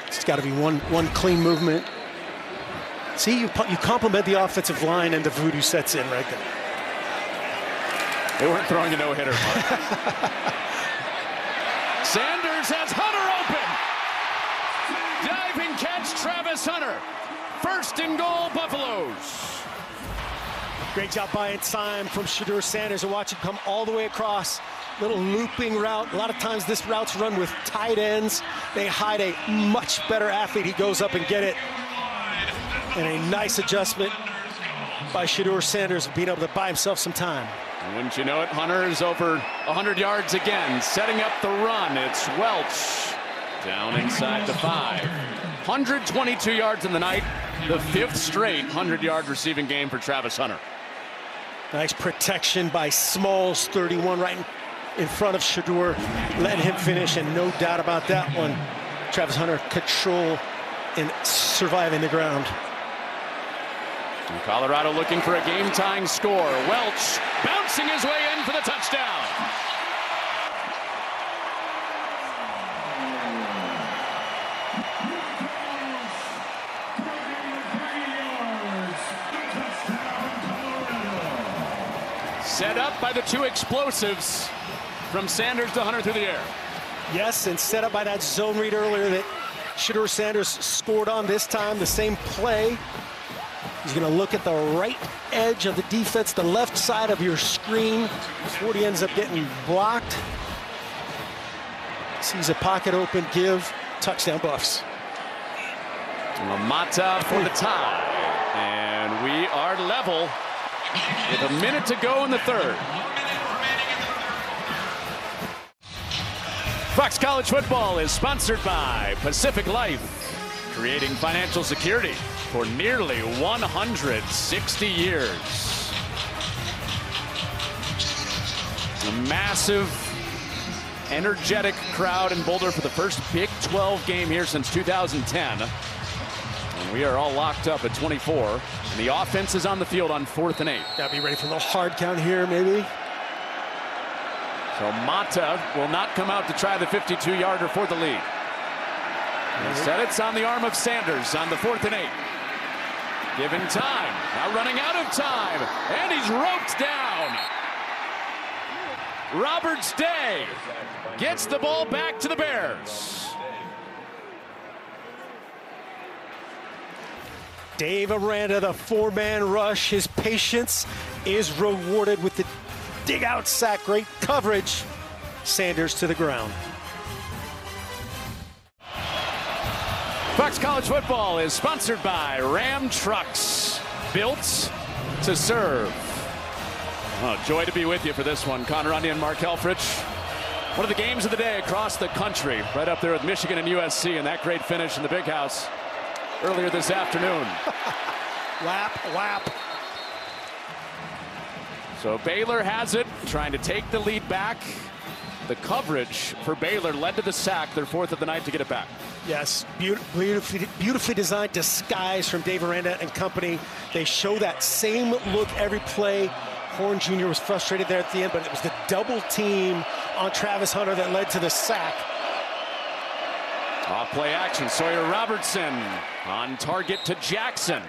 It's got to be one clean movement. See, you compliment the offensive line and the voodoo sets in right there. They weren't throwing a no-hitter. Sanders has Hunter open. Diving catch, Travis Hunter. 1st and goal, Buffaloes. Great job buying time from Shedeur Sanders, and watch him come all the way across. Little looping route. A lot of times this route's run with tight ends. They hide a much better athlete. He goes up and get it. And a nice adjustment by Shedeur Sanders, being able to buy himself some time. And wouldn't you know it, Hunter is over 100 yards again, setting up the run. It's Welch down inside the 5. 122 yards in the night, the 5th straight 100-yard receiving game for Travis Hunter. Nice protection by Smalls, 31, right in front of Shedeur, letting him finish, and no doubt about that one. Travis Hunter control and surviving the ground. And Colorado looking for a game-tying score. Welch bouncing his way in for the touchdown. Set up by the 2 explosives from Sanders to Hunter through the air. Yes, and set up by that zone read earlier that Shedeur Sanders scored on this time, the same play. He's going to look at the right edge of the defense, the left side of your screen, before he ends up getting blocked. Sees a pocket open, give, touchdown Buffs. Lamata for the tie. And we are level with a minute to go in the 3rd. Fox College Football is sponsored by Pacific Life, creating financial security for nearly 160 years. A massive, energetic crowd in Boulder for the first Big 12 game here since 2010. And we are all locked up at 24. And the offense is on the field on 4th and 8. Gotta be ready for a little hard count here, maybe. So Mata will not come out to try the 52-yarder for the lead. Instead, it's on the arm of Sanders on the 4th and 8. Given time, now running out of time, and he's roped down. Roberts Day gets the ball back to the Bears. Dave Aranda, the 4-man rush. His patience is rewarded with the dig-out sack. Great coverage. Sanders to the ground. Fox College Football is sponsored by Ram Trucks, built to serve. Oh, joy to be with you for this one. Connor Rundy and Mark Helfrich. One of the games of the day across the country, right up there with Michigan and USC, and that great finish in the Big House earlier this afternoon. Whap. So Baylor has it, trying to take the lead back. The coverage for Baylor led to the sack, their 4th of the night, to get it back. Yes, beautifully designed disguise from Dave Aranda and company. They show that same look every play. Horn Jr. was frustrated there at the end, but it was the double team on Travis Hunter that led to the sack. Off play action, Sawyer Robertson on target to Jackson.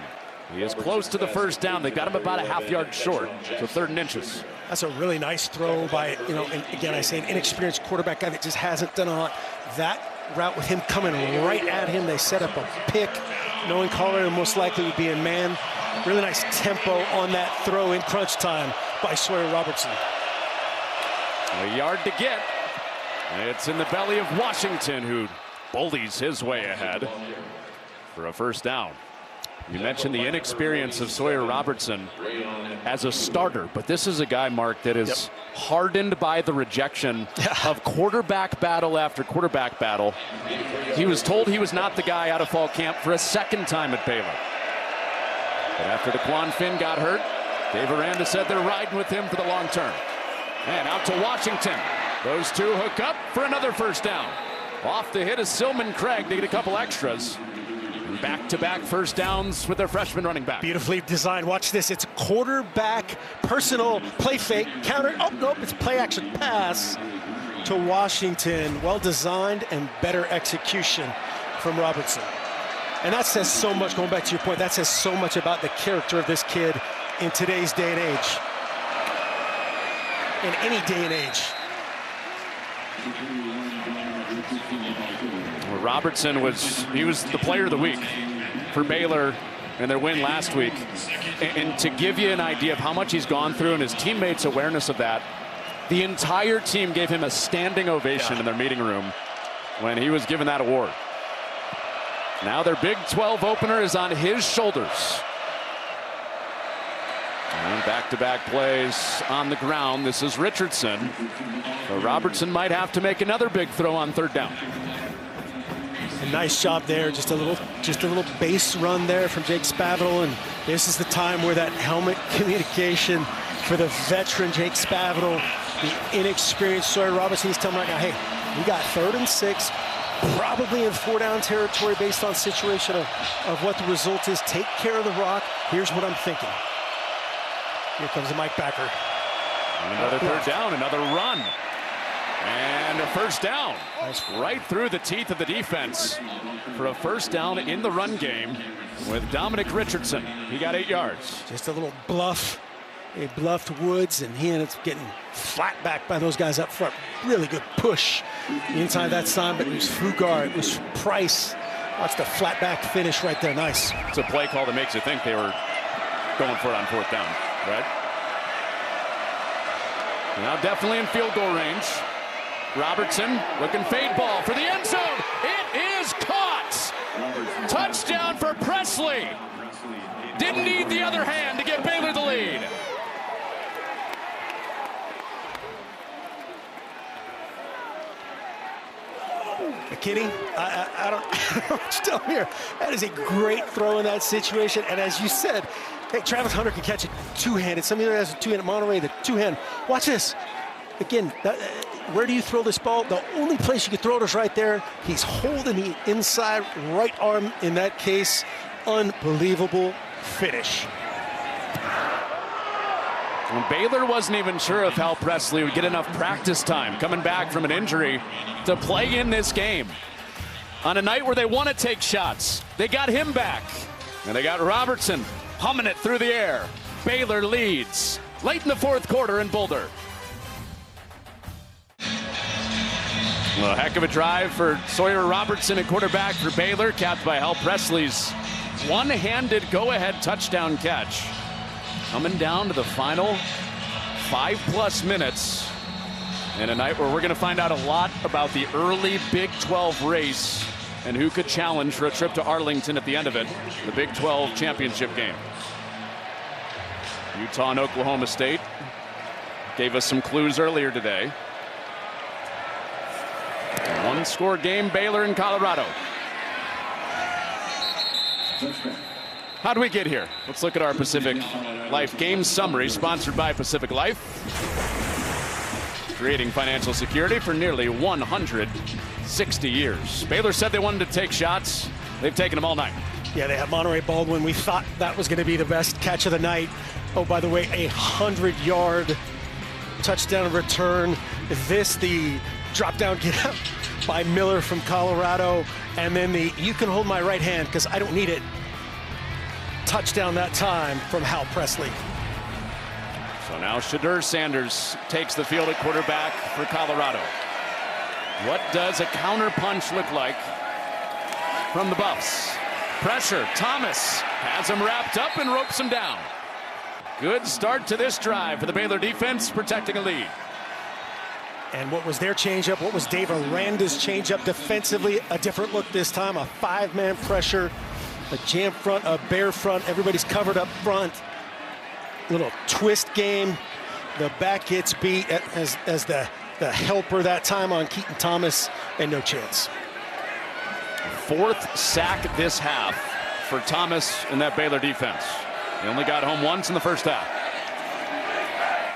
He is close to the first down. They got him about a half-yard short, so 3rd and inches. That's a really nice throw by, and again, I say an inexperienced quarterback guy that just hasn't done a lot. That route with him coming right at him, they set up a pick, knowing Colorado most likely would be in man. Really nice tempo on that throw in crunch time by Sawyer Robertson. A yard to get. It's in the belly of Washington, who bullies his way ahead for a first down. You mentioned the inexperience of Sawyer Robertson as a starter, but this is a guy, Mark, that is hardened by the rejection of quarterback battle after quarterback battle. He was told he was not the guy out of fall camp for a 2nd time at Baylor. But after DeQuan Finn got hurt, Dave Aranda said they're riding with him for the long term. And out to Washington. Those two hook up for another first down. Off the hit is Silman Craig. They get a couple extras. Back-to-back first downs with their freshman running back. Beautifully designed. Watch this. It's quarterback personal play fake counter. Oh, nope. It's play action pass to Washington. Well designed and better execution from Robertson. And that says so much, going back to your point, that says so much about the character of this kid in today's day and age. In any day and age. Robertson was the player of the week for Baylor in their win last week. And to give you an idea of how much he's gone through and his teammates' awareness of that, the entire team gave him a standing ovation in their meeting room when he was given that award. Now their Big 12 opener is on his shoulders. And back-to-back plays on the ground. This is Richardson. So Robertson might have to make another big throw on 3rd down. A nice job there, just a little base run there from Jake Spavital, and this is the time where that helmet communication for the veteran Jake Spavital, the inexperienced Sawyer Robertson, he's telling him right now, hey, we got 3rd and 6, probably in 4-down territory based on situation of what the result is. Take care of the rock. Here's what I'm thinking. Here comes the Mike Backer. Another 3rd down, another run. And a first down. Nice. Right through the teeth of the defense for a first down in the run game with Dominic Richardson. He got 8 yards. Just a little bluff. He bluffed Woods, and he ended up getting flat back by those guys up front. Really good push inside that time, but it was Fugar, it was Price. Watch the flat back finish right there. Nice. It's a play call that makes you think they were going for it on 4th down, right? Now definitely in field goal range. Robertson looking fade ball for the end zone. It is caught. Touchdown for Presley. Didn't need the other hand to give Baylor the lead. McKinney, I don't still here. That is a great throw in that situation. And as you said, hey, Travis Hunter can catch it two-handed. Somebody that has a two-handed, Monterey, the two-hand. Watch this. Again, where do you throw this ball? The only place you can throw it is right there. He's holding the inside right arm in that case. Unbelievable finish. Well, Baylor wasn't even sure if Hal Presley would get enough practice time coming back from an injury to play in this game. on a night where they want to take shots. They got him back. And they got Robertson humming it through the air. Baylor leads late in the fourth quarter in Boulder. Well, a heck of a drive for Sawyer Robertson at quarterback for Baylor, capped by Hal Presley's one-handed go-ahead touchdown catch. Coming down to the final 5+ minutes in a night where we're going to find out a lot about the early Big 12 race and who could challenge for a trip to Arlington at the end of it, the Big 12 championship game. Utah and Oklahoma State gave us some clues earlier today. One-score game, Baylor and Colorado. How do we get here? Let's look at our Pacific Life game summary, sponsored by Pacific Life. Creating financial security for nearly 160 years. Baylor said they wanted to take shots. They've taken them all night. Yeah, they have Monterey Baldwin. We thought that was going to be the best catch of the night. Oh, by the way, a 100-yard touchdown return. The drop down get up by Miller from Colorado. And then the "you can hold my right hand because I don't need it" touchdown that time from Hal Presley. So now Shadur Sanders takes the field at quarterback for Colorado. What does a counter punch look like from the Buffs? Pressure. Thomas has him wrapped up and ropes him down. Good start to this drive for the Baylor defense, protecting a lead. And what was their changeup? What was Dave Aranda's changeup defensively? A different look this time. A 5-man pressure, a jam front, a bear front. Everybody's covered up front. Little twist game. The back gets beat as the helper that time on Keaton Thomas, and no chance. Fourth sack this half for Thomas and that Baylor defense. He only got home once in the first half.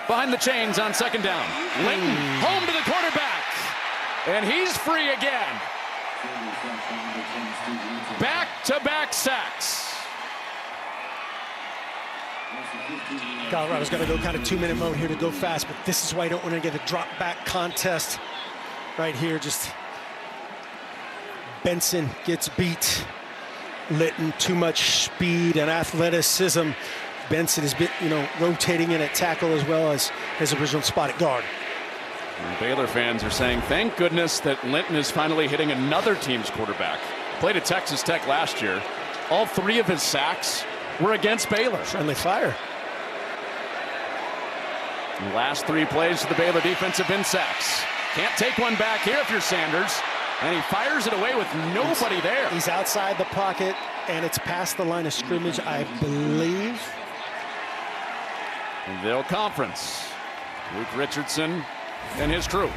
Behind the chains on second down. Linton home to the quarterback. And he's free again. Back-to-back sacks. Colorado's got to go kind of 2-minute mode here to go fast, but this is why I don't want to get a drop-back contest right here. Just Benson gets beat. Litton, too much speed and athleticism. Benson has been, rotating in at tackle as well as his original spot at guard. And Baylor fans are saying, thank goodness that Linton is finally hitting another team's quarterback. Played at Texas Tech last year. All 3 of his sacks were against Baylor. Friendly fire. The last 3 plays for the Baylor defense have been sacks. Can't take one back here if you're Sanders. And he fires it away with nobody there. He's outside the pocket, and it's past the line of scrimmage, I believe. They'll conference. Luke Richardson and his crew.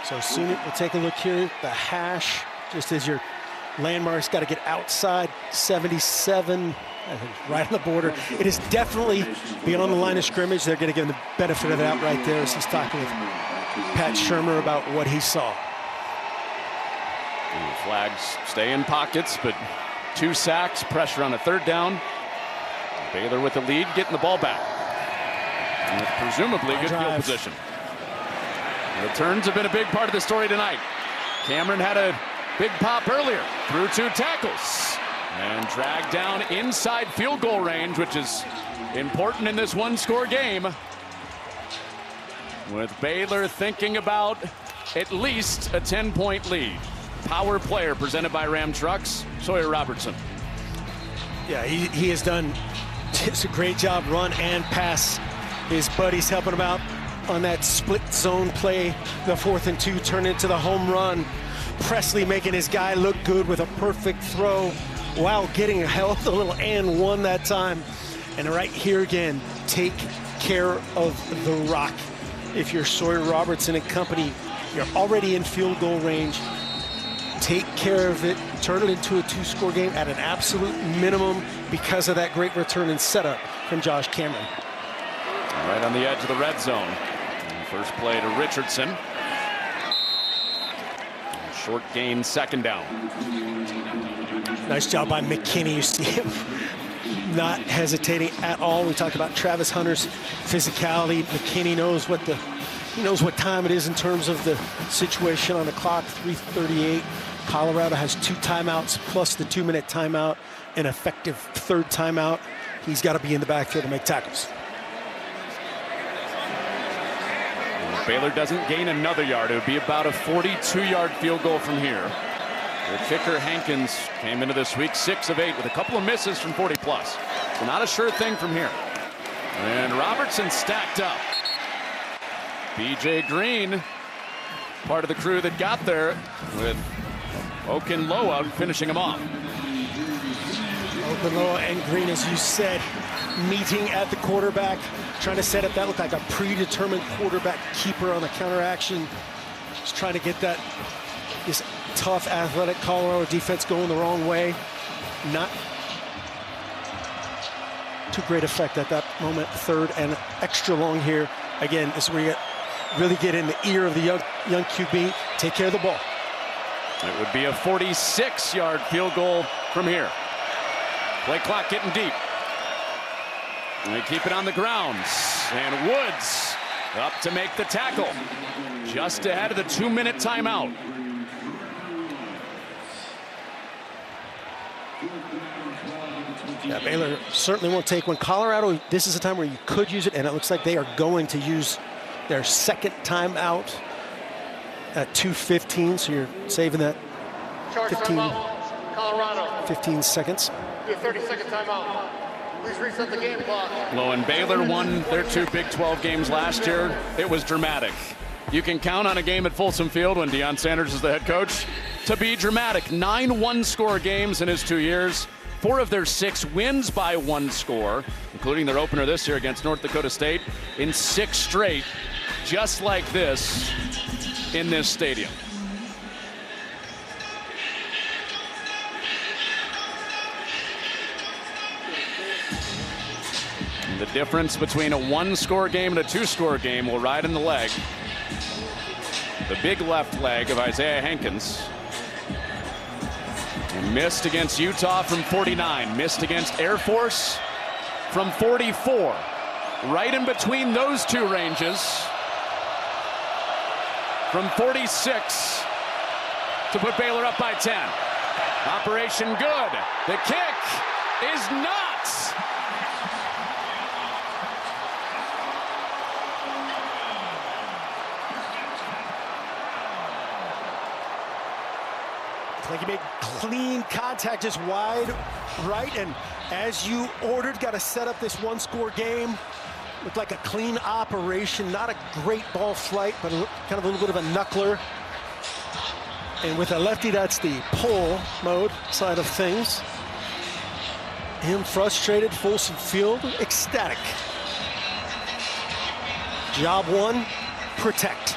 So soon we'll take a look here. The hash, just as your landmarks, got to get outside 77, right on the border. It is definitely beyond the line of scrimmage. They're going to give him the benefit of that right there as he's talking with Pat Shermer about what he saw. The flags stay in pockets, but 2 sacks, pressure on a third down. Baylor with the lead, getting the ball back. And with presumably good field position. Returns have been a big part of the story tonight. Cameron had a big pop earlier, through 2 tackles, and dragged down inside field goal range, which is important in this one-score game. With Baylor thinking about at least a 10-point lead. Power player presented by Ram Trucks, Sawyer Robertson. Yeah, he has done just a great job, run and pass. His buddies helping him out on that split zone play. The 4th and 2 turned into the home run. Presley making his guy look good with a perfect throw. Wow, getting a hell of a little and one that time. And right here again, take care of the rock. If you're Sawyer Robertson and company, you're already in field goal range. Take care of it, turn it into a 2-score game at an absolute minimum because of that great return and setup from Josh Cameron. Right on the edge of the red zone. First play to Richardson. Short gain, second down. Nice job by McKinney. You see him not hesitating at all. We talked about Travis Hunter's physicality. McKinney knows what time it is in terms of the situation on the clock. 3:38 Colorado has 2 timeouts plus the 2-minute timeout, an effective 3rd timeout. He's got to be in the backfield to make tackles. Baylor doesn't gain another yard. It would be about a 42-yard field goal from here. The kicker Hankins came into this week 6 of 8 with a couple of misses from 40 plus. So not a sure thing from here. And Robertson stacked up. BJ Green, part of the crew that got there, with Okunloa finishing him off. Okunloa and Green, as you said, meeting at the quarterback, trying to set up that looked like a predetermined quarterback keeper on the counter action. Just trying to get this tough, athletic Colorado defense going the wrong way. Not too great effect at that moment. 3rd and extra long here. Again, this is where you really get in the ear of the young QB. Take care of the ball. It would be a 46-yard field goal from here. Play clock getting deep. And they keep it on the ground. And Woods up to make the tackle. Just ahead of the 2-minute timeout. Yeah, Baylor certainly won't take one. Colorado, this is a time where you could use it, and it looks like they are going to use their 2nd timeout at 2:15, so you're saving that 15 seconds. Your 30-second timeout. Please reset the game clock. Well, when Baylor won their 2 Big 12 games last year, it was dramatic. You can count on a game at Folsom Field when Deion Sanders is the head coach to be dramatic. 9 one-score games in his 2 years. 4 of their 6 wins by 1 score, including their opener this year against North Dakota State, in 6 straight, just like this, in this stadium. And the difference between a 1-score game and a 2-score game will ride in the leg. The big left leg of Isaiah Hankins. And missed against Utah from 49. Missed against Air Force from 44. Right in between those 2 ranges. From 46 to put Baylor up by 10. Operation good. The kick is not. Like he made clean contact, just wide right, and as you ordered, got to set up this 1-score game. Looked like a clean operation, not a great ball flight, but kind of a little bit of a knuckler. And with a lefty, that's the pull mode side of things. Him frustrated, Folsom Field, ecstatic. Job 1, protect.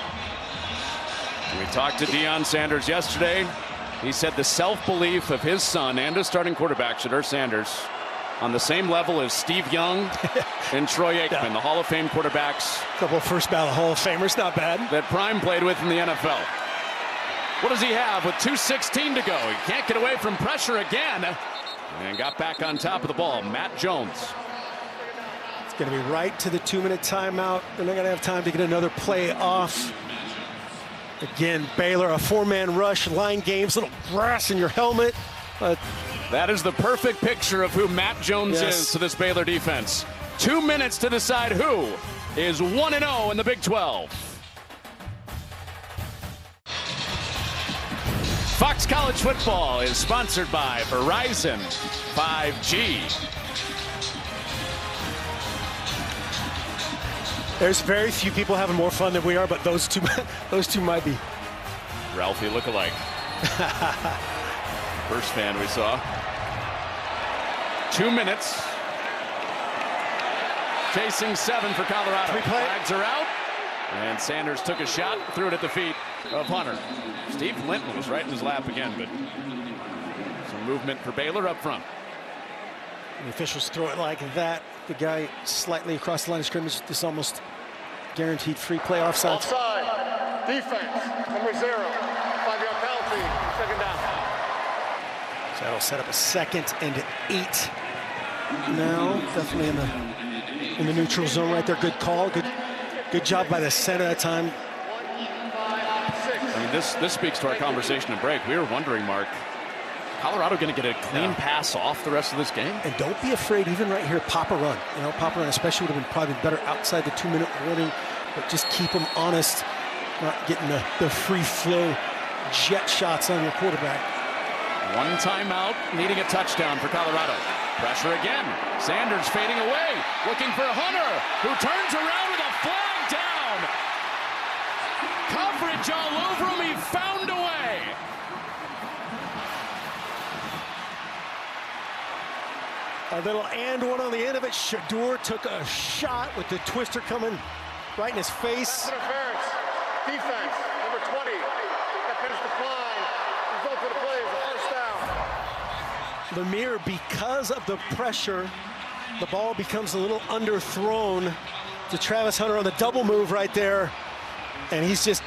We talked to Deion Sanders yesterday. He said the self-belief of his son and his starting quarterback, Shedeur Sanders, on the same level as Steve Young and Troy Aikman, the Hall of Fame quarterbacks. A couple of first ballot Hall of Famers, not bad. That Prime played with in the NFL. What does he have with 2:16 to go? He can't get away from pressure again. And got back on top of the ball. Matt Jones. It's going to be right to the 2-minute timeout. They're not going to have time to get another play off. Again, Baylor, a 4-man rush, line games, little brass in your helmet. That is the perfect picture of who Matt Jones is to this Baylor defense. 2 minutes to decide who is 1-0 in the Big 12. Fox College Football is sponsored by Verizon 5G. There's very few people having more fun than we are, but those two might be. Ralphie lookalike. First fan we saw. 2 minutes. Chasing 7 for Colorado. Flags are out. And Sanders took a shot, threw it at the feet of Hunter. Steve Linton was right in his lap again, but some movement for Baylor up front. The officials throw it like that. The guy slightly across the line of scrimmage. This almost guaranteed free play offside. Offside. Defense. Number 0. 5-yard penalty. 2nd down. So that'll set up a 2nd and 8. Now, definitely in the neutral zone right there. Good call. Good job by the center that time. I mean, this speaks to our conversation at break. We were wondering, Mark, Colorado going to get a clean pass off the rest of this game? And don't be afraid, even right here, pop a run. You know, pop a run especially would have been probably better outside the 2-minute warning, but just keep them honest, not getting the free flow jet shots on your quarterback. One timeout, needing a touchdown for Colorado. Pressure again. Sanders fading away, looking for Hunter, who turns around with a flag down. Coverage all over him. He found a way. A little and one on the end of it. Shedeur took a shot with the twister coming right in his face. Interference. Defense, number 20. That finished the climb. Result of the play is a first down. Lemire, because of the pressure, the ball becomes a little underthrown to Travis Hunter on the double move right there. And he's just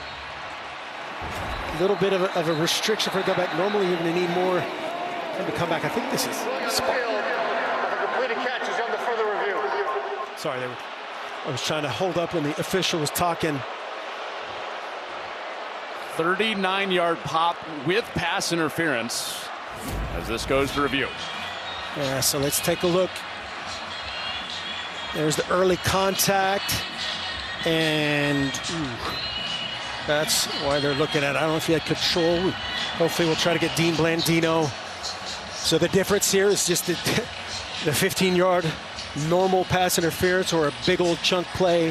a little bit of a restriction for the back. Normally you're going to need more time to come back. I think this is The completed catch is under further review. sorry, I was trying to hold up when the official was talking. 39-yard pop with pass interference as this goes to review. Yeah, so let's take a look. There's the early contact, and that's why they're looking at it. I don't know if he had control. Hopefully we'll try to get Dean Blandino. So the difference here is just the 15-yard normal pass interference or a big old chunk play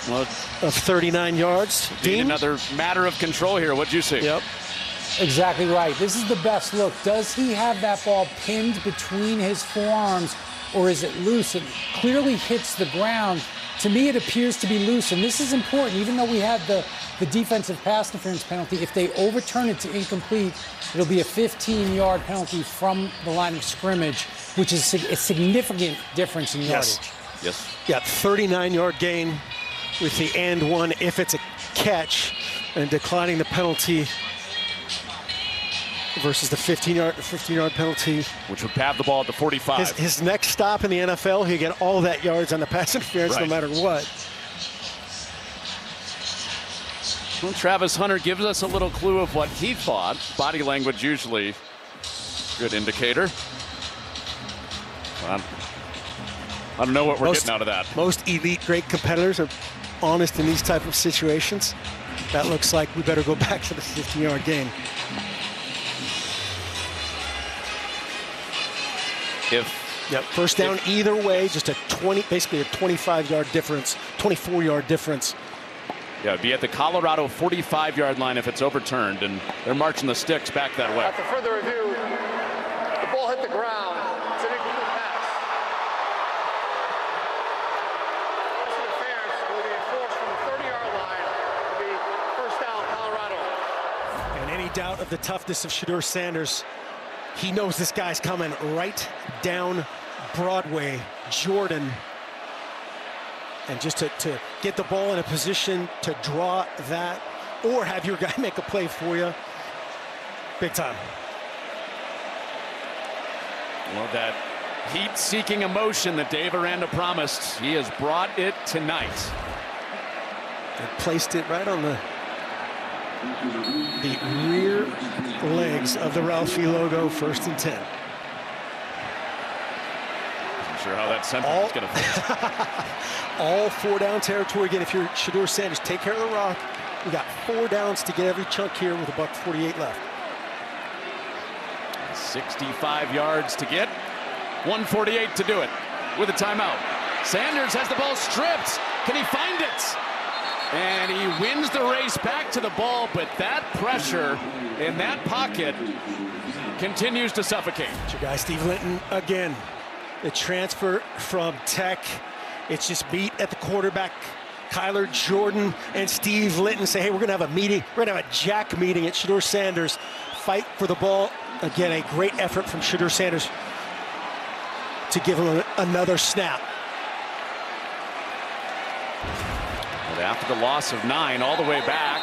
of 39 yards. Dean? Another matter of control here. What'd you see? Yep. Exactly right. This is the best look. Does he have that ball pinned between his forearms, or is it loose? It clearly hits the ground. To me, it appears to be loose, and this is important. Even though we had the defensive pass interference penalty, if they overturn it to incomplete, it'll be a 15-yard penalty from the line of scrimmage, which is a significant difference in yardage. Yes. Yeah, 39-yard gain with the and one if it's a catch, and declining the penalty versus the 15-yard penalty, which would have the ball at the 45. His next stop in the NFL, he'll get all that yards on the pass interference no matter what. Well, Travis Hunter gives us a little clue of what he thought. Body language usually good indicator. I don't know what we're getting out of that. Most elite great competitors are honest in these type of situations. That looks like we better go back to the 15-yard gain. First down either way, just basically a 25-yard difference, 24-yard difference. Yeah, it'd be at the Colorado 45-yard line if it's overturned, and they're marching the sticks back that way. After further review, the ball hit the ground. It's an incomplete pass. This interference will be enforced from the 30-yard line to be first down, Colorado. And any doubt of the toughness of Shedeur Sanders, he knows this guy's coming right down Broadway, Jordan. And just to get the ball in a position to draw that or have your guy make a play for you, big time. Well, that heat-seeking emotion that Dave Aranda promised, he has brought it tonight. They placed it right on the rear legs of the Ralphie logo, 1st and 10. I'm sure how that center is going to fit. All 4-down territory. Again, if you're Shedeur Sanders, take care of the rock. We got 4 downs to get every chunk here with $1:48 left. 65 yards to get, 1:48 to do it with a timeout. Sanders has the ball stripped. Can he find it? And he wins the race back to the ball, but that pressure in that pocket continues to suffocate. It's your guy, Steve Linton, again. The transfer from Tech. It's just beat at the quarterback. Kyler Jordan and Steve Linton say, hey, we're going to have a meeting. We're going to have a jack meeting at Shedeur Sanders. Fight for the ball. Again, a great effort from Shedeur Sanders to give him another snap. And after the loss of 9, all the way back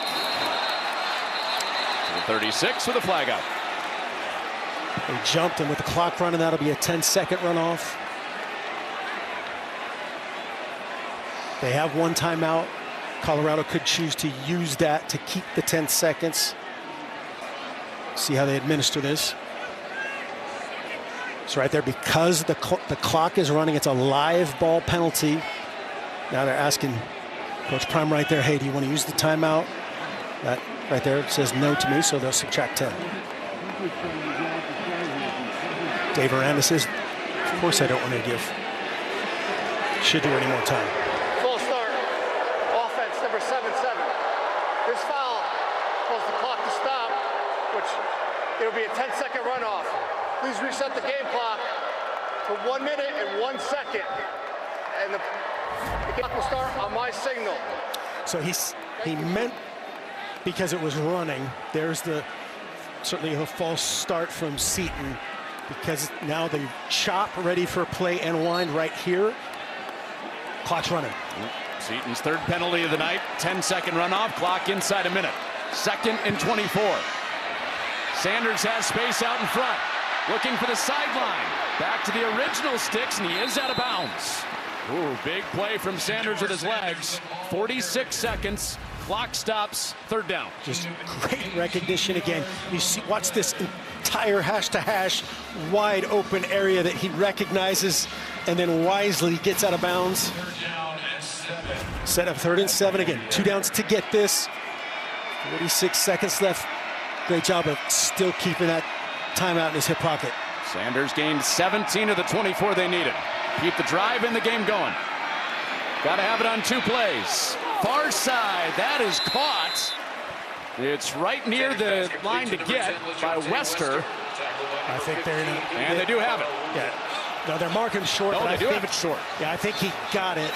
to the 36 with a flag out. They jumped, and with the clock running, that'll be a 10-second runoff. They have 1 timeout. Colorado could choose to use that to keep the 10 seconds. See how they administer this. It's right there because the clock is running. It's a live ball penalty. Now they're asking Coach Prime right there, hey, do you want to use the timeout? That right there says no to me, so they'll subtract 10. Dave Aranda says, of course I don't want to give. Should do any more time. Full start. Offense number 7-7. This foul caused the clock to stop, which it'll be a 10-second runoff. Please reset the game clock to 1 minute and 1 second. And the clock will start on my signal. So he meant because it was running. There's certainly a false start from Seton, because now the chop ready for play and wind right here. Clock's running. Seton's third penalty of the night. 10-second runoff. Clock inside a minute. 2nd and 24. Sanders has space out in front. Looking for the sideline. Back to the original sticks, and he is out of bounds. Ooh, big play from Sanders with his legs. 46 seconds. Clock stops. 3rd down. Just great recognition again. You see, watch this entire hash-to-hash wide open area that he recognizes and then wisely gets out of bounds. Set up 3rd and 7 again. 2 downs to get this. 46 seconds left. Great job of still keeping that timeout in his hip pocket. Sanders gained 17 of the 24 they needed. Keep the drive in the game going. Got to have it on 2 plays. Far side, that is caught. It's right near the line to get by Wester. I think they're in and they do have it. Yeah. No, they're marking short. Oh, they do have it short. Yeah, I think he got it.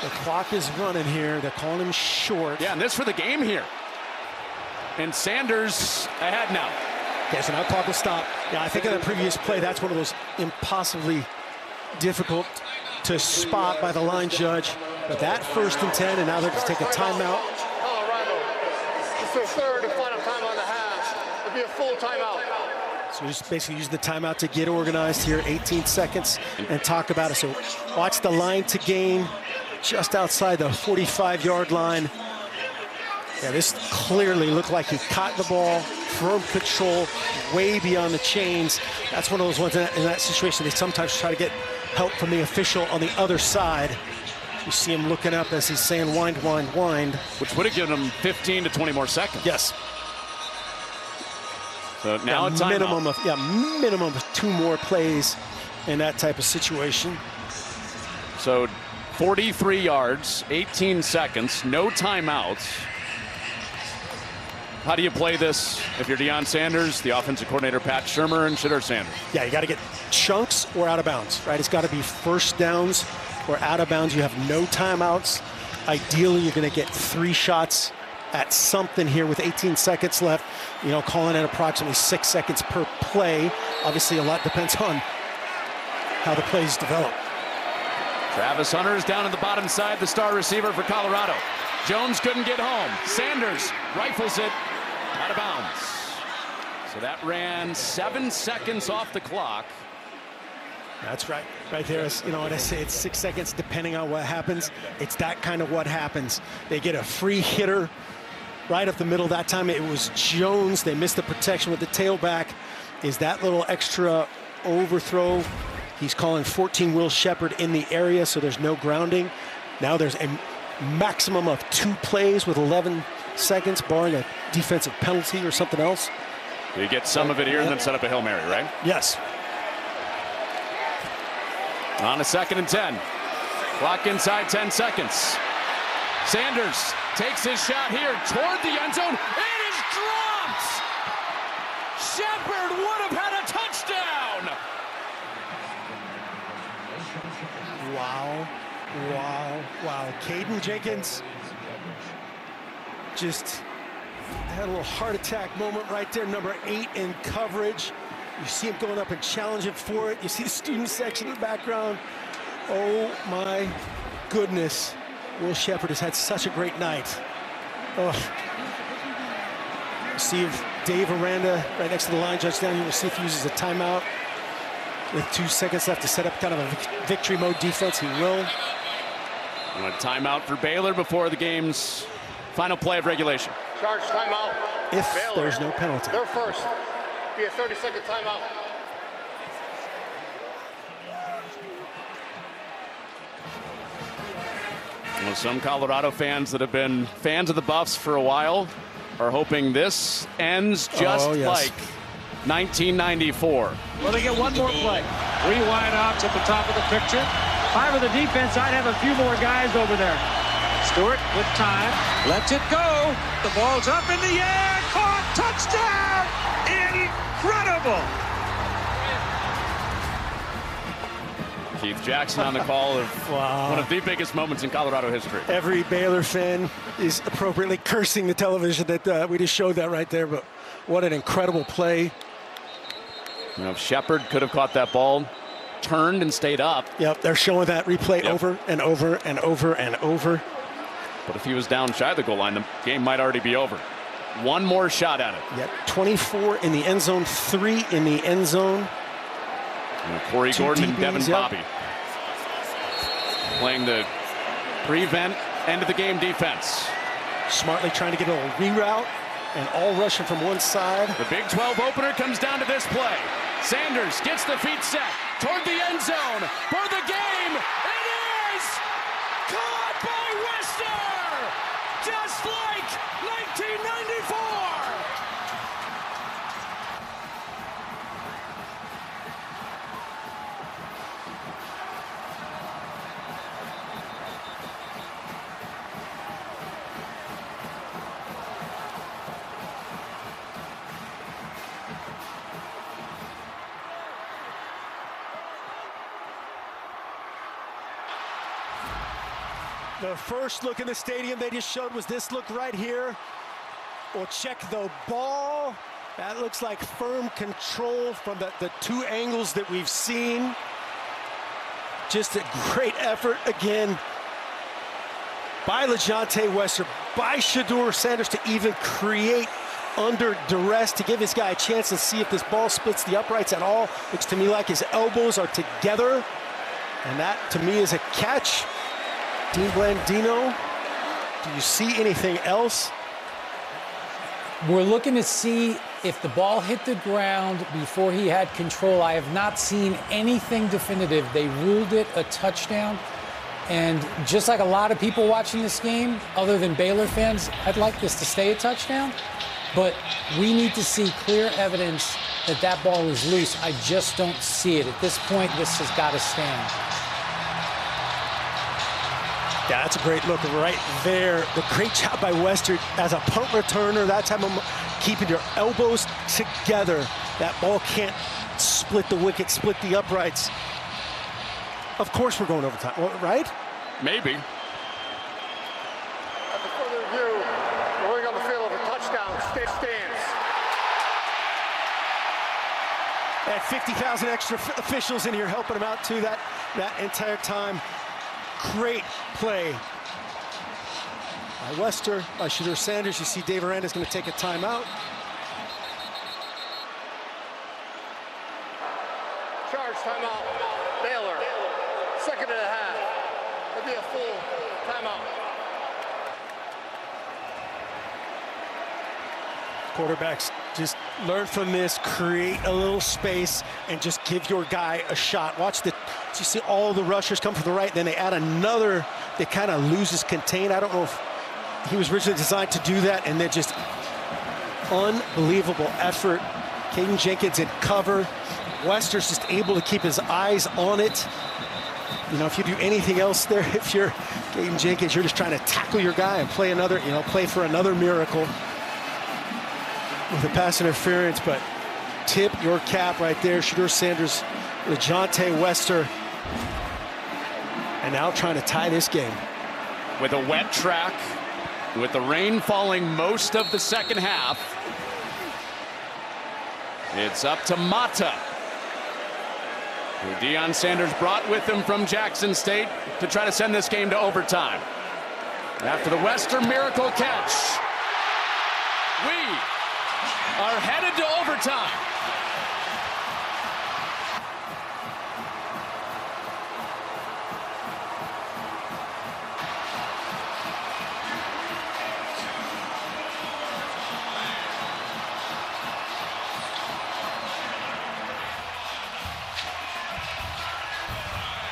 The clock is running here. They're calling him short. Yeah, and this for the game here. And Sanders ahead now. Okay, so now clock will stop. Yeah, I think in the previous play, that's one of those impossibly difficult to spot by the line judge. But that 1st and 10, and now they're going to take a timeout. Colorado. It's their 3rd and final time on the half. It'll be a full timeout. So just basically use the timeout to get organized here, 18 seconds, and talk about it. So watch the line to gain just outside the 45-yard line. Yeah, this clearly looked like he caught the ball, firm control, way beyond the chains. That's one of those ones in that situation. They sometimes try to get help from the official on the other side. You see him looking up as he's saying wind, wind, wind. Which would have given him 15 to 20 more seconds. Yes. So now it's minimum of 2 more plays in that type of situation. So 43 yards, 18 seconds, no timeouts. How do you play this if you're Deion Sanders, the offensive coordinator Pat Shurmur, and Shedeur Sanders? Yeah, you got to get chunks or out of bounds, right? It's got to be first downs or out of bounds. You have no timeouts. Ideally, you're going to get 3 shots at something here with 18 seconds left. You know, calling it approximately 6 seconds per play. Obviously, a lot depends on how the plays develop. Travis Hunter is down in the bottom side, the star receiver for Colorado. Jones couldn't get home. Sanders rifles it out of bounds. So that ran 7 seconds off the clock. That's right. Right there is, you know, when I say it's 6 seconds depending on what happens, it's that kind of what happens. They get a free hitter right up the middle. That time it was Jones. They missed the protection with the tailback. Is that little extra overthrow? He's calling 14 Will Shepherd in the area, so there's no grounding. Now there's a maximum of 2 plays with 11 seconds, barring a defensive penalty or something else. You get some of it here and then set up a Hail Mary, right? Yes. On a 2nd and 10. Clock inside 10 seconds. Sanders takes his shot here toward the end zone. It is dropped! Shepherd would have had a touchdown! Wow, wow, wow. Caden Jenkins just had a little heart attack moment right there. Number 8 in coverage. You see him going up and challenging for it. You see the student section in the background. Oh my goodness. Will Shepherd has had such a great night. Oh. See if Dave Aranda right next to the line judge down here. We'll see if he uses a timeout. With 2 seconds left to set up kind of a victory mode defense, he will. And a timeout for Baylor before the game's final play of regulation. Charge timeout. If Baylor. there's no penalty. They're first. Be a 30-second timeout. Well, some Colorado fans that have been fans of the Buffs for a while are hoping this ends just like 1994. Well, they get one more play. 3 wide outs at the top of the picture. 5 of the defense. I'd have a few more guys over there. Stewart with time. Lets it go. The ball's up in the air. Caught. Touchdown. Incredible. Keith Jackson on the call of one of the biggest moments in Colorado history. Every Baylor fan is appropriately cursing the television that we just showed that right there, but what an incredible play. You know, Shepard could have caught that ball, turned and stayed up. Yep, they're showing that replay over and over and over and over. But if he was down shy of the goal line, the game might already be over. One more shot at it. Yep, 24 in the end zone, 3 in the end zone. Corey Gordon and Devin yep. Bobby playing the prevent end of the game defense. Smartly trying to get a little reroute and all rushing from one side. The Big 12 opener comes down to this play. Sanders gets the feet set toward the end zone for the game. It is caught by Wester, just like 1994. The first look in the stadium they just showed was this look right here. We'll check the ball. That looks like firm control from the 2 angles that we've seen. Just a great effort again by LeJontay Wester, by Shedeur Sanders to even create under duress to give his guy a chance to see if this ball splits the uprights at all. Looks to me like his elbows are together. And that to me is a catch. Dean Blandino, do you see anything else? We're looking to see if the ball hit the ground before he had control. I have not seen anything definitive. They ruled it a touchdown. And just like a lot of people watching this game, other than Baylor fans, I'd like this to stay a touchdown. But we need to see clear evidence that that ball is loose. I just don't see it. At this point, this has got to stand. Yeah, that's a great look right there. The great job by Wester as a punt returner. That time of keeping your elbows together. That ball can't split the wicket, split the uprights. Of course we're going overtime, right? Maybe. After further review, the ruling on the field of a touchdown stands. And 50,000 extra officials in here helping him out too that entire time. Great play by Wester, by Shedeur Sanders. You see Dave Aranda's going to take a timeout. Charge timeout. Baylor. 2nd and a half. It'll be a full timeout. Quarterbacks, just learn from this, create a little space, and just give your guy a shot. Watch you see all the rushers come from the right, then they add another that kind of loses contain. I don't know if he was originally designed to do that, and then just unbelievable effort. Caden Jenkins in cover. Wester's just able to keep his eyes on it. You know, if you do anything else there, if you're Caden Jenkins, you're just trying to tackle your guy and play another, play for another miracle with the pass interference. But tip your cap right there. Shedeur Sanders, LeJontay Wester, and now trying to tie this game. With a wet track, with the rain falling most of the second half, it's up to Mata, who Deion Sanders brought with him from Jackson State to try to send this game to overtime. After the Wester miracle catch, we are headed to overtime.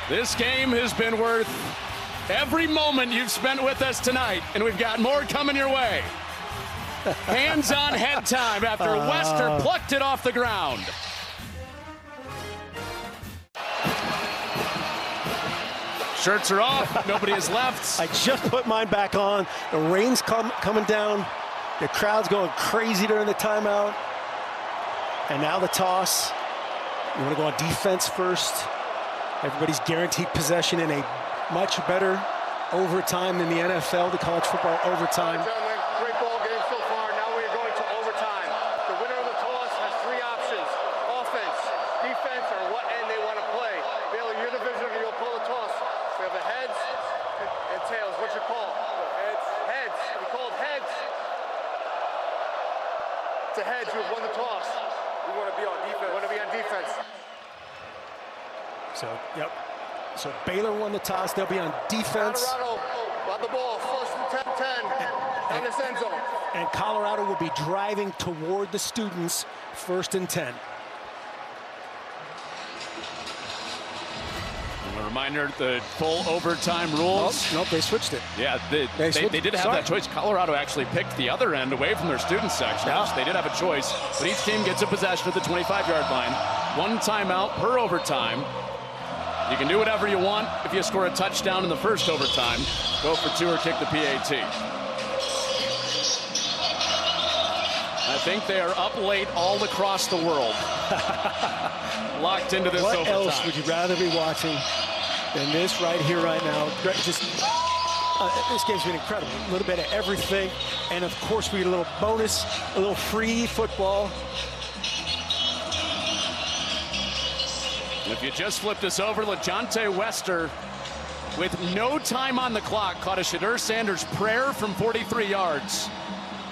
This game has been worth every moment you've spent with us tonight, and we've got more coming your way. Hands-on head time after Wester plucked it off the ground. Shirts are off. Nobody is left. I just put mine back on. The rain's coming down. The crowd's going crazy during the timeout. And now the toss. You want to go on defense first. Everybody's guaranteed possession in a much better overtime than the NFL, the college football overtime. Gentlemen, great ball game so far. Now we are going to overtime. The winner of the toss has three options: offense, defense, or what end they want to play. Baylor, you're the visitor. You'll pull the toss. We have a heads and tails. What's your call? Heads. Heads. We called heads. It's a heads. You've won the toss. We want to be on defense. We want to be on defense. So, yep. So Baylor won the toss. They'll be on defense. Colorado got the ball. First and 10-10 on this end zone. And Colorado will be driving toward the students, 1st and 10. A reminder, the full overtime rules. Nope, they switched it. Yeah, they did have that choice. Colorado actually picked the other end away from their student section. Yeah. They did have a choice, but each team gets a possession at the 25-yard line. One timeout per overtime. You can do whatever you want if you score a touchdown in the first overtime. Go for two or kick the PAT. I think they are up late all across the world. Locked into this overtime. What else would you rather be watching than this right here, right now? Just this game's been incredible. A little bit of everything. And, of course, we get a little bonus, a little free football. If you just flip this over, LaJohntay Wester, with no time on the clock, caught a Shedeur Sanders prayer from 43 yards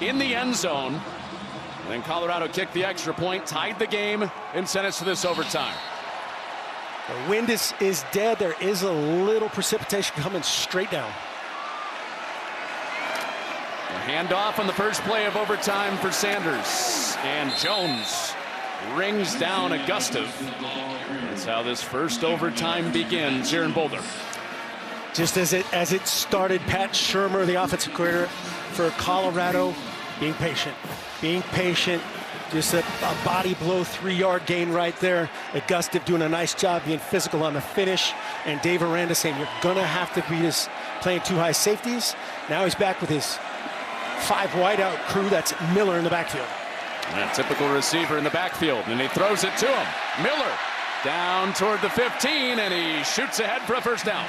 in the end zone. And then Colorado kicked the extra point, tied the game, and sent us to this overtime. The wind is dead. There is a little precipitation coming straight down. A handoff on the first play of overtime for Sanders. And Jones rings down a gustive. That's how this first overtime begins here in Boulder. Just as it started, Pat Shermer, the offensive coordinator for Colorado, being patient, just a body blow, 3-yard gain right there. Gustive doing a nice job being physical on the finish, and Dave Aranda saying you're gonna have to beat us playing two high safeties. Now he's back with his 5 wideout crew. That's Miller in the backfield. A typical receiver in the backfield, and he throws it to him. Miller down toward the 15, and he shoots ahead for a first down.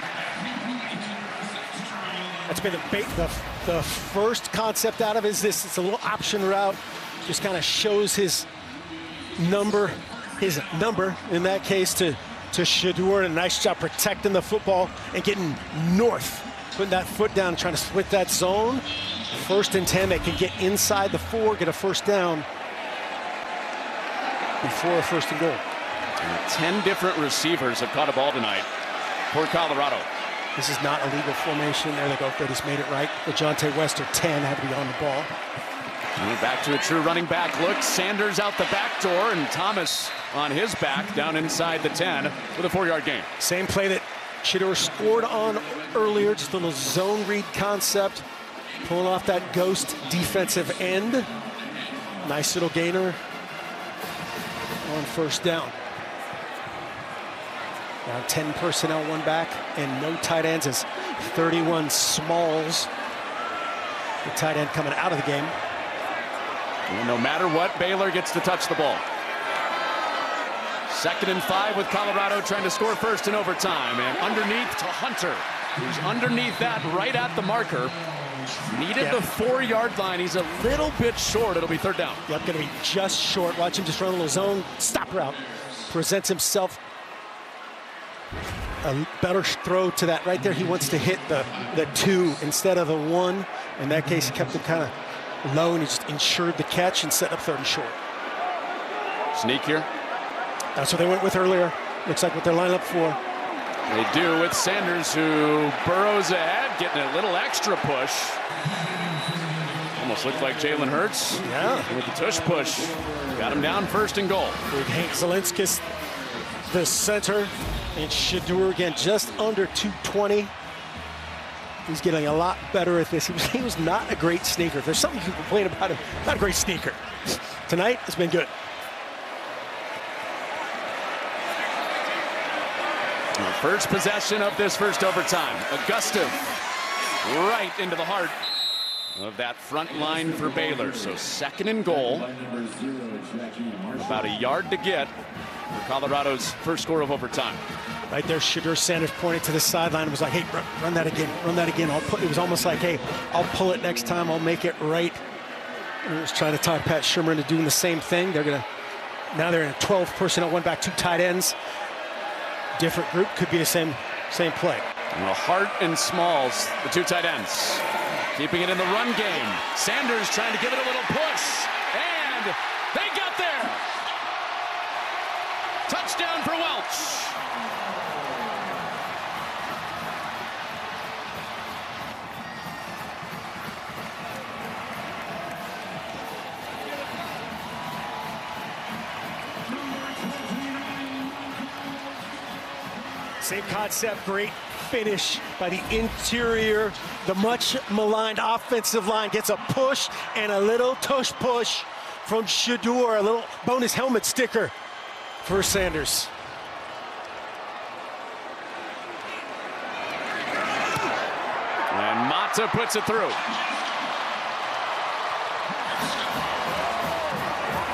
That's been the first concept out of it is this. It's a little option route. Just kind of shows his number in that case to Shedeur. A nice job protecting the football and getting north, putting that foot down, trying to split that zone. 1st and 10, they can get inside the 4, get a first down before a 1st and goal. 10 different receivers have caught a ball tonight for Colorado. This is not a legal formation. There they go. They just made it right. LaJohntay Wester, 10, had to be on the ball. And back to a true running back look. Sanders out the back door, and Thomas on his back down inside the 10 with a 4-yard gain. Same play that Shedeur scored on earlier, just a little zone read concept. Pulling off that ghost defensive end. Nice little gainer on 1st down. Now 10 personnel, 1 back, and no tight ends as 31 Smalls, the tight end coming out of the game. And no matter what, Baylor gets to touch the ball. 2nd and 5 with Colorado trying to score first in overtime. And underneath to Hunter, who's underneath that right at the marker. Needed the 4-yard line. He's a little bit short. It'll be 3rd down. Yep, going to be just short. Watch him just run a little zone stop route. Presents himself a better throw to that right there. He wants to hit the 2 instead of the 1. In that case, he kept it kind of low, and he just ensured the catch and set up 3rd and short. Sneak here. That's what they went with earlier. Looks like what they're lined up for. They do with Sanders, who burrows ahead, getting a little extra push. Almost looked like Jalen Hurts. Yeah. With the tush push. Got him down 1st and goal. Big Hank Zelinskis, the center, And Shedeur again, just under 220. He's getting a lot better at this. He was not a great sneaker. If there's something you complain about him, not a great sneaker. Tonight, it's been good. The first possession of this first overtime. Augusta right into the heart of that front line for Baylor. So 2nd and goal. About a yard to get for Colorado's first score of overtime. Right there, Shedeur Sanders pointed to the sideline and was like, hey, run that again, run that again. It was almost like, hey, I'll pull it next time, I'll make it right. And he was trying to talk Pat Shurmur into doing the same thing. Now they're in a 12 personnel, one back, 2 tight ends. Different group, could be the same play. Well, Hart and Smalls, the 2 tight ends, keeping it in the run game. Sanders trying to give it a little push, and they got there. Touchdown for Welch. Same concept, great finish by the interior. The much maligned offensive line gets a push and a little tush push from Shedeur, a little bonus helmet sticker for Sanders. And Mata puts it through.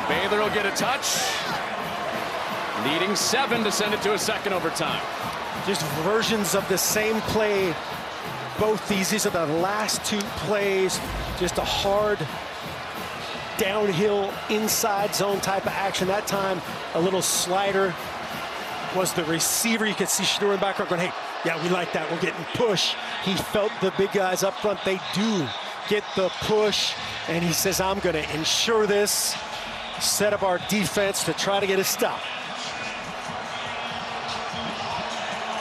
Baylor will get a touch. Needing 7 to send it to a second overtime. Just versions of the same play. Both these are the last 2 plays. Just a hard downhill inside zone type of action. That time a little slider was the receiver. You could see Shedeur in the background going, hey, yeah, we like that. We're getting push. He felt the big guys up front. They do get the push. And he says, I'm going to ensure this. Set up our defense to try to get a stop.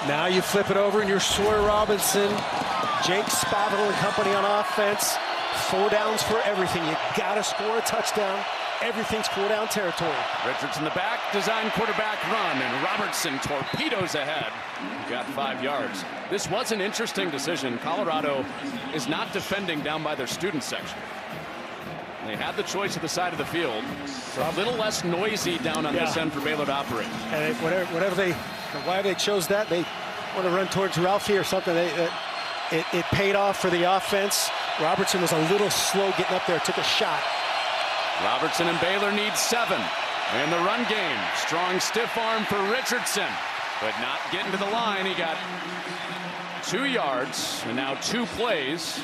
Now you flip it over and you're Sawyer Robinson, Jake Spavital and company on offense. 4 downs for everything. You gotta score a touchdown. Everything's 4-down territory. Richards in the back, design quarterback run, and Robertson torpedoes ahead. Got 5 yards. This was an interesting decision. Colorado is not defending down by their student section. They had the choice at the side of the field. So a little less noisy down on this end for Baylor to operate. And why they chose that, they want to run towards Ralphie or something. It paid off for the offense. Robertson was a little slow getting up there, took a shot. Robertson and Baylor need 7 in the run game. Strong stiff arm for Richardson, but not getting to the line. He got 2 yards and now 2 plays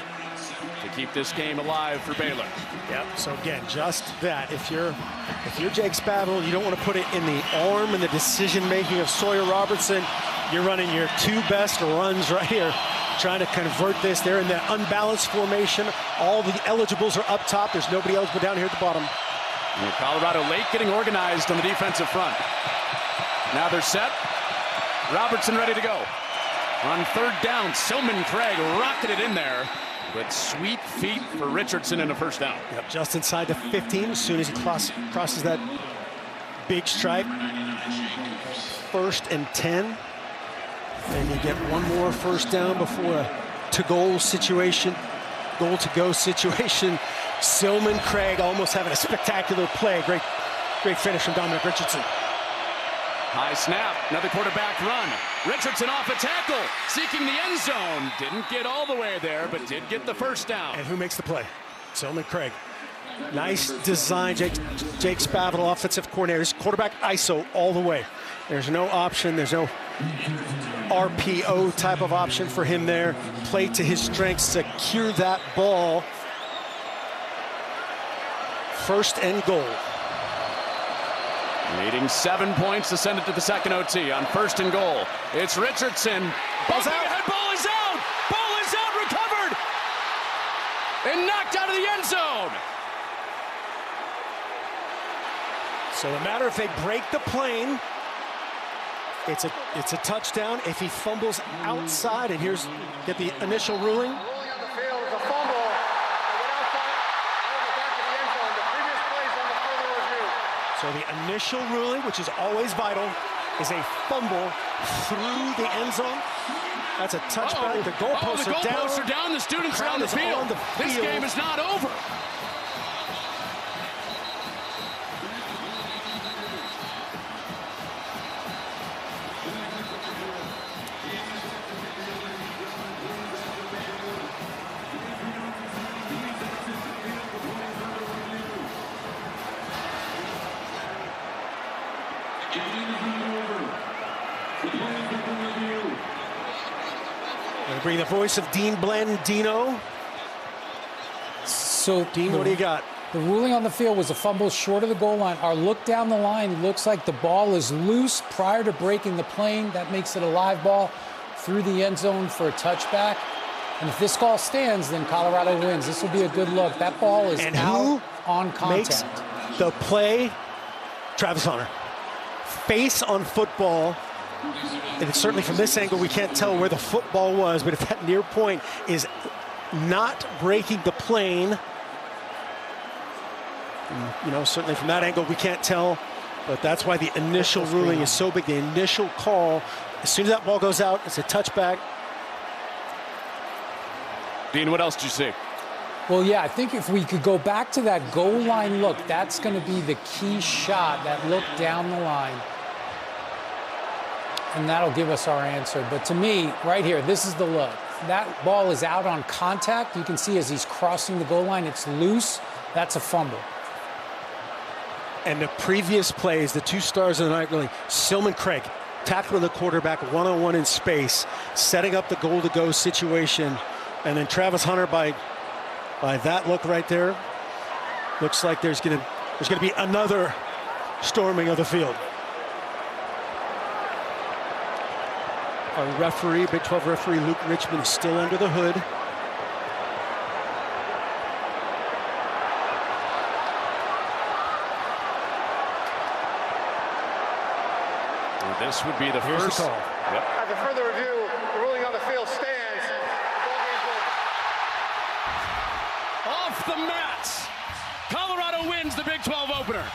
to keep this game alive for Baylor. Yep, so again, just that. If you're Jake Spavital, you don't want to put it in the arm and the decision-making of Sawyer Robertson. You're running your 2 best runs right here, trying to convert this. They're in that unbalanced formation. All the eligibles are up top. There's nobody eligible down here at the bottom. And Colorado late getting organized on the defensive front. Now they're set. Robertson ready to go. On 3rd down, Silman Craig rocketed in there. But sweet feet for Richardson in a 1st down. Yep, just inside the 15 as soon as he crosses that big stripe. 1st and 10. And you get one more 1st down before a goal to-go situation. Silman Craig almost having a spectacular play. Great finish from Dominic Richardson. High snap, another quarterback run. Richardson off a tackle, seeking the end zone. Didn't get all the way there, but did get the 1st down. And who makes the play? Silman Craig. Nice design. Jake Spavital, offensive coordinator. This quarterback ISO all the way. There's no option. There's no RPO type of option for him there. Play to his strengths, secure that ball. 1st and goal. Needing 7 points to send it to the second OT on 1st and goal. It's Richardson. Ball's out. Ball is out. Ball is out. Recovered. And knocked out of the end zone. So no matter if they break the plane, it's a touchdown. If he fumbles outside, and get the initial ruling. Ruling on the field is a fumble. It went outside on the back of the end zone. The previous plays on the further review. So the initial ruling, which is always vital, is a fumble through the end zone. That's a touchback. The goalposts are down. The students are on the field. This game is not over. Gonna bring the voice of Dean Blandino. So, Dean, what do you got? The ruling on the field was a fumble short of the goal line. Our look down the line looks like the ball is loose prior to breaking the plane. That makes it a live ball through the end zone for a touchback. And if this call stands, then Colorado wins. This will be a good look. That ball is out on contact. Makes the play? Travis Hunter. Face on football. And it's certainly from this angle, we can't tell where the football was, but if that near point is not breaking the plane, you know, certainly from that angle, we can't tell, but that's why the initial ruling is so big. The initial call, as soon as that ball goes out, it's a touchback. Dean, what else did you see? Well, yeah, I think if we could go back to that goal line look, that's going to be the key shot, that look down the line. And that'll give us our answer. But to me, right here, this is the look. That ball is out on contact. You can see as he's crossing the goal line, it's loose. That's a fumble. And the previous plays, the two stars of the night, really, Silman Craig tackling the quarterback one-on-one in space, setting up the goal-to-go situation. And then Travis Hunter by that look right there, looks like there's gonna be another storming of the field. Our referee, Big 12 referee Luke Richmond, is still under the hood. Well, this would be the first call. Yep. After further review, the ruling on the field stands. Ball game's over. Off the mats. Colorado wins the Big 12 opener.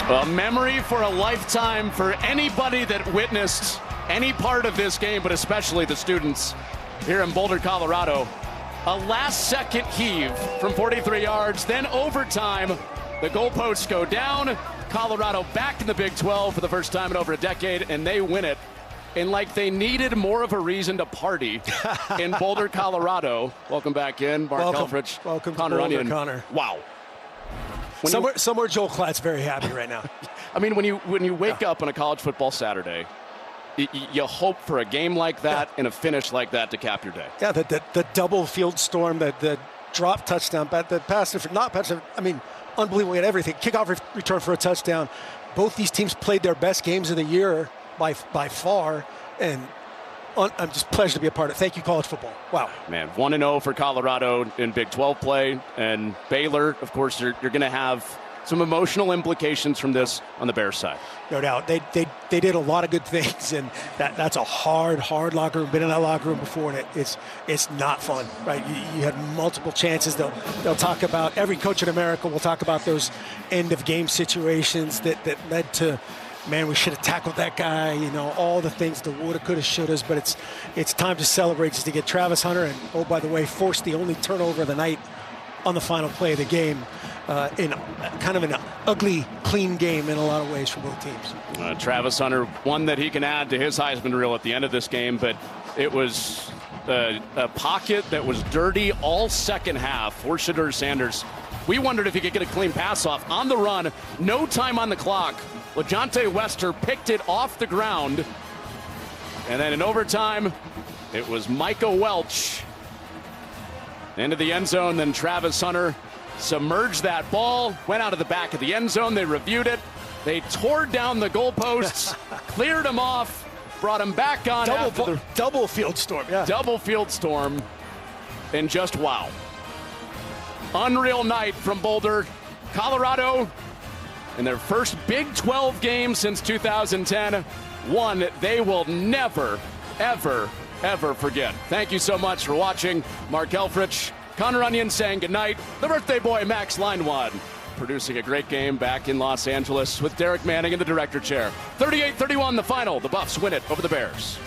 A memory for a lifetime for anybody that witnessed any part of this game, but especially the students here in Boulder, Colorado. A last-second heave from 43 yards, then overtime. The goalposts go down. Colorado back in the Big 12 for the first time in over a decade, and they win it. And like they needed more of a reason to party in Boulder, Colorado. Welcome back in, Mark Helfrich. Welcome Connor to Boulder, Onion. Connor. Wow. Somewhere Joel Klatt's very happy right now. I mean, when you wake up on a college football Saturday, you hope for a game like that and a finish like that to cap your day. Yeah, the double field storm, the drop touchdown, the pass, not pass, I mean, unbelievable. We had everything. Kickoff return for a touchdown. Both these teams played their best games of the year by far, and I'm just pleased to be a part of it. Thank you, college football. Wow. Man, 1-0 for Colorado in Big 12 play. And Baylor, of course, you're going to have some emotional implications from this on the Bears side. No doubt. They did a lot of good things, and that's a hard locker room. Been in that locker room before, and it's not fun, right? You had multiple chances. They'll talk about, every coach in America will talk about those end-of-game situations that led to, man, we should have tackled that guy, you know, all the things, the woulda, coulda, shouldas, but it's time to celebrate, just to get Travis Hunter, and, oh, by the way, forced the only turnover of the night on the final play of the game, in kind of an ugly, clean game in a lot of ways for both teams. Travis Hunter, one that he can add to his Heisman reel at the end of this game, but it was a pocket that was dirty all second half for Shedeur Sanders. We wondered if he could get a clean pass off on the run, no time on the clock. LaJohntay Wester picked it off the ground. And then in overtime, it was Micah Welch into the end zone. Then Travis Hunter submerged that ball, went out of the back of the end zone. They reviewed it. They tore down the goalposts, cleared them off, brought them back on. Double field storm. Yeah. Double field storm. And just wow. Unreal night from Boulder. Colorado, in their first Big 12 game since 2010, one they will never, ever ever forget. Thank you so much for watching. Mark Elfrich, Connor Onion saying goodnight. The birthday boy, Max Linewad, producing a great game back in Los Angeles with Derek Manning in the director chair. 38-31 the final. The Buffs win it over the Bears.